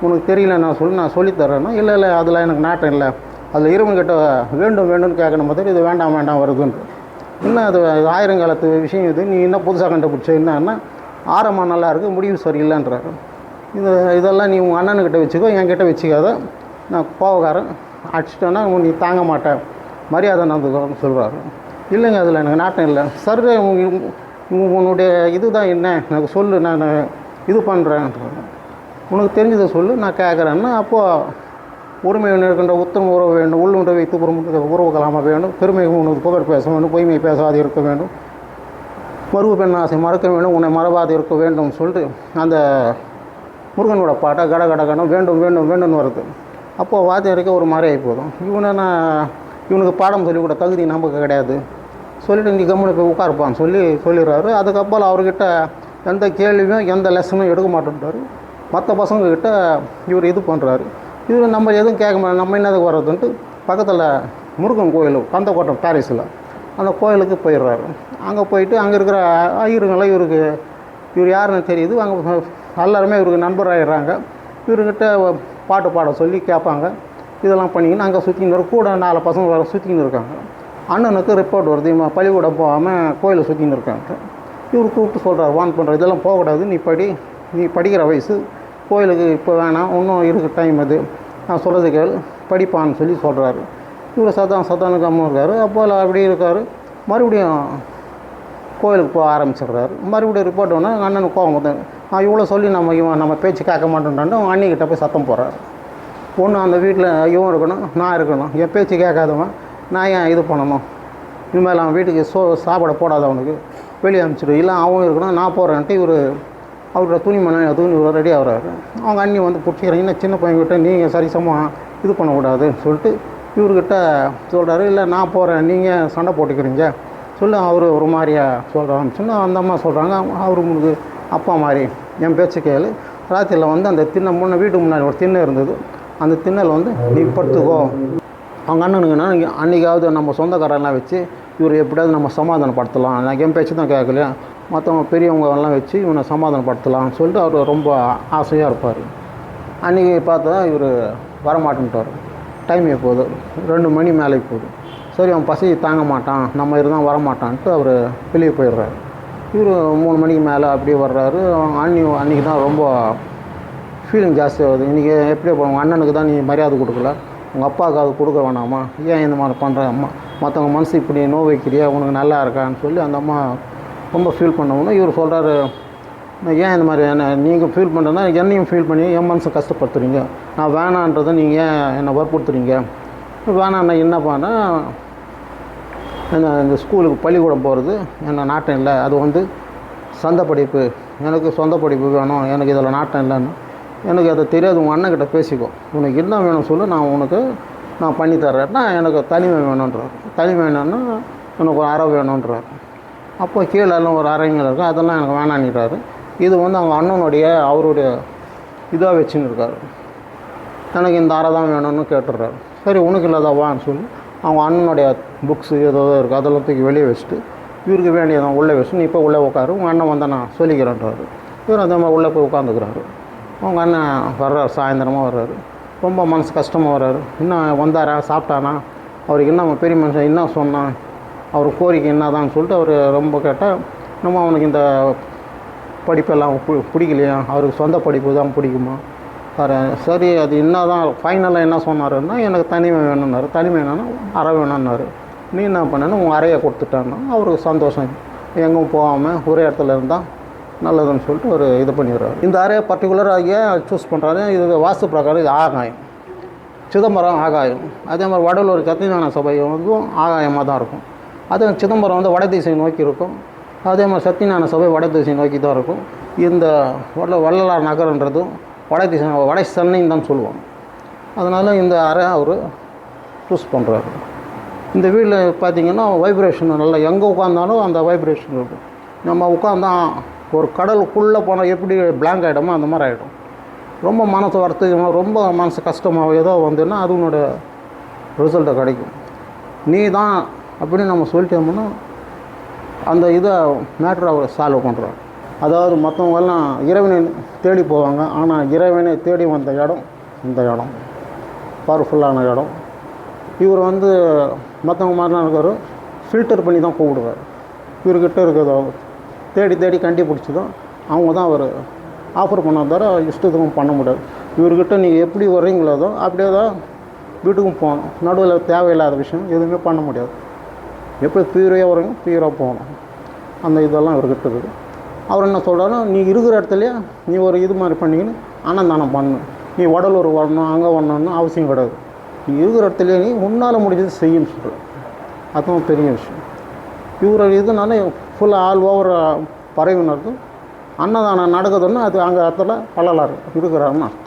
உனக்கு தெரியல நான் சொல்லித்தரேன்னா, இல்லை அதில் எனக்கு நாட்டம் இல்லை, அதில் இறைவன்கிட்ட வேண்டும்னு கேட்கணும் போது இது வேண்டாம் வருதுன்ட்டு. இன்னும் அது 1000 காலத்து விஷயம் இது, நீ என்ன புதுசாக கண்டுபிடிச்ச என்னன்னா ஆரம்பம் நல்லா இருக்குது, முடிவு சரியில்லைன்றாரு. இதெல்லாம் நீ உங்கள் அண்ணனுக்கிட்ட வச்சுக்கோ, என்கிட்ட வச்சுக்காத, நான் கோவக்காரன், அடிச்சிட்டோன்னா நீ தாங்க மாட்டேன், மரியாதை நடந்துக்கோன்னு சொல்கிறாரு. இல்லைங்க அதில் எனக்கு நாட்டம் இல்லை. சரி உன்னுடைய இது தான் என்ன எனக்கு சொல்லு, நான் இது பண்ணுறேன்றாரு. உனக்கு தெரிஞ்சதை சொல்லு, நான் கேட்குறேன்னா அப்போது உரிமை இருக்கின்ற உத்தம உறவு வேண்டும், உள்ளுண்ட வைத்து உறவு கலாம வேண்டும், பெருமை உனக்கு புகழ் பேச வேண்டும், பொய்மை பேசாது இருக்க வேண்டும், மறுவு பெண் ஆசை மறக்க வேண்டும், உன்னை மறவாது இருக்க வேண்டும் சொல்லிட்டு அந்த முருகனோட பாட்டை கட கட கடம் வேண்டும் வேண்டும் வேண்டும்னு வருது. அப்போது வாத்தியாருக்கு ஒரு மாதிரி ஆகி போதும். இவனுக்கு பாடம் சொல்லிக் கூட தகுதி நமக்கு கிடையாது சொல்லிவிட்டு நீ கம்முனு போய் உட்காருப்பான்னு சொல்லிடுறாரு. அதுக்கப்புறம் அவர்கிட்ட எந்த கேள்வியும் எந்த லெசனும் எடுக்க மாட்டேன்ட்டார். மற்ற பசங்கக்கிட்ட இவர் இது பண்ணுறாரு. இவர் நம்ம எதுவும் கேட்க மாட்டோம், நம்ம என்னதுக்கு வர்றதுன்ட்டு பக்கத்தில் முருகன் கோயில் கந்தக்கோட்டை பாரிஸில் அந்த கோயிலுக்கு போயிடுறாரு. அங்கே போயிட்டு அங்கே இருக்கிற ஐயருங்களாம் இவர் யாருன்னு தெரியுது. அங்கே எல்லாருமே இவருக்கு நண்பராகிடுறாங்க. இவர்கிட்ட பாட்டு பாட சொல்லி கேட்பாங்க. இதெல்லாம் பண்ணிக்கின்னு அங்கே சுற்றின்னு கூட 4 பசங்க வர சுற்றின்னு இருக்காங்க. அண்ணனுக்கு ரிப்போர்ட் வருது, இவன் பள்ளிக்கூடம் போகாமல் கோயிலை சுற்றின்னு இருக்காங்க. இவர் கூப்பிட்டு சொல்கிறார், வான் பண்ணுற இதெல்லாம் போகக்கூடாது, நீ படிக்கிற வயசு, கோயிலுக்கு இப்போ வேணாம், இன்னும் இருக்குது டைம், அது நான் சொல்கிறது கேள், படிப்பான்னு சொல்லி சொல்கிறாரு. இவர் சத்தானுக்கு அம்மா இருக்கார். அப்போ அப்படி இருக்கார். மறுபடியும் கோயிலுக்கு போக ஆரம்பிச்சிடுறாரு. மறுபடியும் ரிப்போர்ட் ஒன்று அண்ணனுக்கு கோவம் வந்து இவ்வளோ சொல்லி நம்ம பேச்சு கேட்க மாட்டேன்றாண்டு அவன் அண்ணிக்கிட்ட போய் சத்தம் போடுறாரு. ஒன்று அந்த வீட்டில் இவன் இருக்கணும், நான் இருக்கணும், என் பேச்சு கேட்காதவன் நான் ஏன் இது பண்ணணும், இனிமேல் அவன் வீட்டுக்கு சாப்பாடை போடாத, அவனுக்கு வெளியே அனுப்பிச்சிடு, இல்லை அவன் இருக்கணும், நான் போகிறேன்ட்டு அவரோட துணி ரெடி ஆகிறாரு. அவங்க அண்ணி வந்து பிடிச்சிக்கிறீங்க, இன்னும் சின்ன பையன்கிட்ட நீங்கள் சரிசமாக இது பண்ணக்கூடாதுன்னு சொல்லிட்டு இவர்கிட்ட சொல்கிறாரு. இல்லை நான் போகிறேன், நீங்கள் சண்டை போட்டுக்கிறீங்க சொல்லி அவர் ஒரு மாதிரியா சொல்கிறான்னு சொல்லி அந்த அம்மா சொல்கிறாங்க, அவர் உங்களுக்கு அப்பா மாதிரி என் பேச்சு கேளு. ராத்திரியில் வந்து அந்த வீட்டுக்கு முன்னாடி ஒரு திண்ணை இருந்தது, அந்த திண்ணல் வந்து நீ படுத்துக்கோ. அவங்க அண்ணனுங்கன்னா அன்றைக்காவது நம்ம சொந்தக்காரெல்லாம் வச்சு இவர் எப்படியாவது நம்ம சமாதானப்படுத்தலாம், நான் என் பேச்சு தான் கேட்கலையா, மற்றவங்க பெரியவங்கெல்லாம் வச்சு இவனை சமாதானப்படுத்தலாம்னு சொல்லிட்டு அவர் ரொம்ப ஆசையாக இருப்பார். அன்றைக்கி பார்த்தா இவர் வரமாட்டேன்ட்டார். டைம் எப்போது 2 மணி மேலே போகுது. சரி அவன் பசி தாங்க மாட்டான், நம்ம இருந்தால் வரமாட்டான்ட்டு அவர் வெளியே போயிடுறாரு. இவர் 3 மணிக்கு மேலே அப்படியே வர்றாரு. அன்றைக்கி தான் ரொம்ப ஃபீலிங் ஜாஸ்தி ஆகுது. இன்றைக்கி எப்படி உங்கள் அண்ணனுக்கு தான் நீ மரியாதை கொடுக்கல, உங்கள் அப்பாவுக்கு அது கொடுக்க வேணாமா, ஏன் இந்த மாதிரி பண்ணுற அம்மா, மற்றவங்க மனசு இப்படி நோய் வைக்கிறியா, உனக்கு நல்லா இருக்கான்னு சொல்லி அந்த அம்மா ரொம்ப ஃபீல் பண்ணவுன்னா இவர் சொல்கிறாரு, ஏன் இந்த மாதிரி என்ன நீங்கள் ஃபீல் பண்ணுறதுனா என்னையும் ஃபீல் பண்ணி என் மனசை கஷ்டப்படுத்துறீங்க, நான் வேணான்றதை நீங்கள் ஏன் என்னை வற்புறுத்துறீங்க, வேணான்னா என்ன பண்ணால் இந்த ஸ்கூலுக்கு பள்ளிக்கூடம் போகிறது என்ன நாட்டம் இல்லை, அது வந்து சொந்த படிப்பு, எனக்கு சொந்த படிப்பு வேணும், எனக்கு இதில் நாட்டம் இல்லைன்னு, எனக்கு அது தெரியாது, உங்கள் அண்ணன்கிட்ட பேசிக்கோ, உனக்கு என்ன வேணும்னு சொல்லி நான் பண்ணி தர்றேன்னா எனக்கு தனிமை வேணுன்றார். தனிமை வேணும்னா எனக்கு ஒரு அறை வேணுன்றார். அப்போ கீழெல்லாம் ஒரு அறைங்கள் இருக்குது, அதெல்லாம் எனக்கு வேணான்னுறாரு. இது வந்து அவங்க அண்ணனுடைய அவருடைய இதாக வச்சுன்னு இருக்கார். எனக்கு இந்த அறை தான் வேணும்னு கேட்டுடுறாரு. சரி உனக்கு இல்லாதவான்னு சொல்லி அவங்க அண்ணனுடைய புக்ஸு ஏதோ இருக்குது அதெல்லாம் தூக்கி வெளியே வச்சுட்டு இவருக்கு வேண்டியதான் உள்ளே வச்சுட்டு நீ இப்போ உள்ளே உட்காரு, உங்கள் அண்ணன் வந்தால் நான் சொல்லிக்கிறேன்றாரு. இவர் அந்த மாதிரி உள்ளே போய் உட்காந்துக்கிறாரு. அவங்க அண்ணன் வர்றாரு, சாயந்தரமாக வர்றாரு. ரொம்ப மனசு கஷ்டமாக வர்றாரு. இன்னும் வந்தாரா, சாப்பிட்டானா, அவருக்கு என்ன பெரிய மனுஷன் என்ன சொன்னான், அவர் கோரிக்கை என்னதான்னு சொல்லிட்டு அவர் ரொம்ப கேட்டால், நம்ம அவனுக்கு இந்த படிப்பெல்லாம் பிடிக்கலையா, அவருக்கு சொந்த படிப்பு தான் பிடிக்குமா, சரி அது என்ன தான் ஃபைனலாக என்ன சொன்னாருன்னா எனக்கு தனிமை வேணும்னாரு. தனிமை என்னன்னா அறை வேணும்னாரு. நீ என்ன பண்ணேன்னு உங்கள் அறையை கொடுத்துட்டான்னா அவருக்கு சந்தோஷம், எங்கும் போகாமல் ஒரே இடத்துல இருந்தால் நல்லதுன்னு சொல்லிட்டு ஒரு இது பண்ணிடுறாரு. இந்த அறையை பர்டிகுலராக சூஸ் பண்ணுறாரு. இது வாஸ்து பிரகாரம் இது ஆகாயம், சிதம்பரம் ஆகாயம். அதே மாதிரி வடலூர் சத்தியஞான சபை வந்து ஆகாயமாக தான் இருக்கும். அதே சிதம்பரம் வந்து வடதிசை நோக்கி இருக்கும். அதே மாதிரி சத்தியஞான சபை வடதிசை நோக்கி தான் இருக்கும். இந்த வள்ளலார் நகர்ன்றதும் வட சென்னைன்னு தான் சொல்லுவாங்க. அதனால் இந்த அறை அவர் சூஸ் பண்ணுறாரு. இந்த வீட்டில் பார்த்திங்கன்னா வைப்ரேஷன் நல்லா, எங்கே உட்காந்தாலும் அந்த வைப்ரேஷன் இருக்கும். நம்ம உட்காந்தா ஒரு கடலுக்குள்ளே போனால் எப்படி பிளாங்க் ஆகிடுமோ அந்த மாதிரி ஆகிடும். ரொம்ப மனசு வருத்தமாக, ரொம்ப மனசு கஷ்டமாக ஏதோ வந்துன்னா அது உன்னோட ரிசல்ட்டை கிடைக்கும். நீ தான் அப்படின்னு நம்ம சொல்லிட்டோம்னா அந்த இதை மேட்ரை அவர் சால்வ் பண்ணுறாரு. அதாவது மற்றவங்கெல்லாம் இறைவனை தேடி போவாங்க, ஆனால் இறைவனை தேடி வந்த இடம் இந்த இடம், பவர்ஃபுல்லான இடம். இவர் வந்து மற்றவங்க மாதிரிலாம் இருக்கார், ஃபில்டர் பண்ணி தான் கூப்பிடுவார். இவர்கிட்ட இருக்கிறதோ தேடி கண்டுபிடிச்சி தான் அவங்க தான் அவர் ஆஃபர் பண்ண தவிர இஷ்டத்துக்கும் பண்ண முடியாது. இவர்கிட்ட நீங்கள் எப்படி வர்றீங்களோ அப்படியே தான் வீட்டுக்கும் போகணும். நடுவில் தேவையில்லாத விஷயம் எதுவுமே பண்ண முடியாது. எப்படி பியூராக வரீங்க பியூராக போகணும். அந்த இதெல்லாம் இவர்கிட்ட இருக்குது. அவர் என்ன சொல்கிறாரோ, நீ இருக்கிற இடத்துலையே நீ ஒரு இது மாதிரி பண்ணிக்கின்னு அன்னதானம் பண்ணு, நீ உடலூர் வரணும் அங்கே வரணும்னு அவசியம் கிடையாது. நீ இருக்கிற இடத்துல நீ உன்னால் முடிஞ்சது செய்யுன்னு சொல்கிறேன். அதுவும் பெரிய விஷயம். இவர் இதனால ஃபுல்லாக ஆல் ஓவர் பறவைனருக்கு அன்னதானம் நடக்குதுன்னு அது அங்கே இடத்துல வள்ளலார் இருக்கிறாருன்னு அர்த்தம்.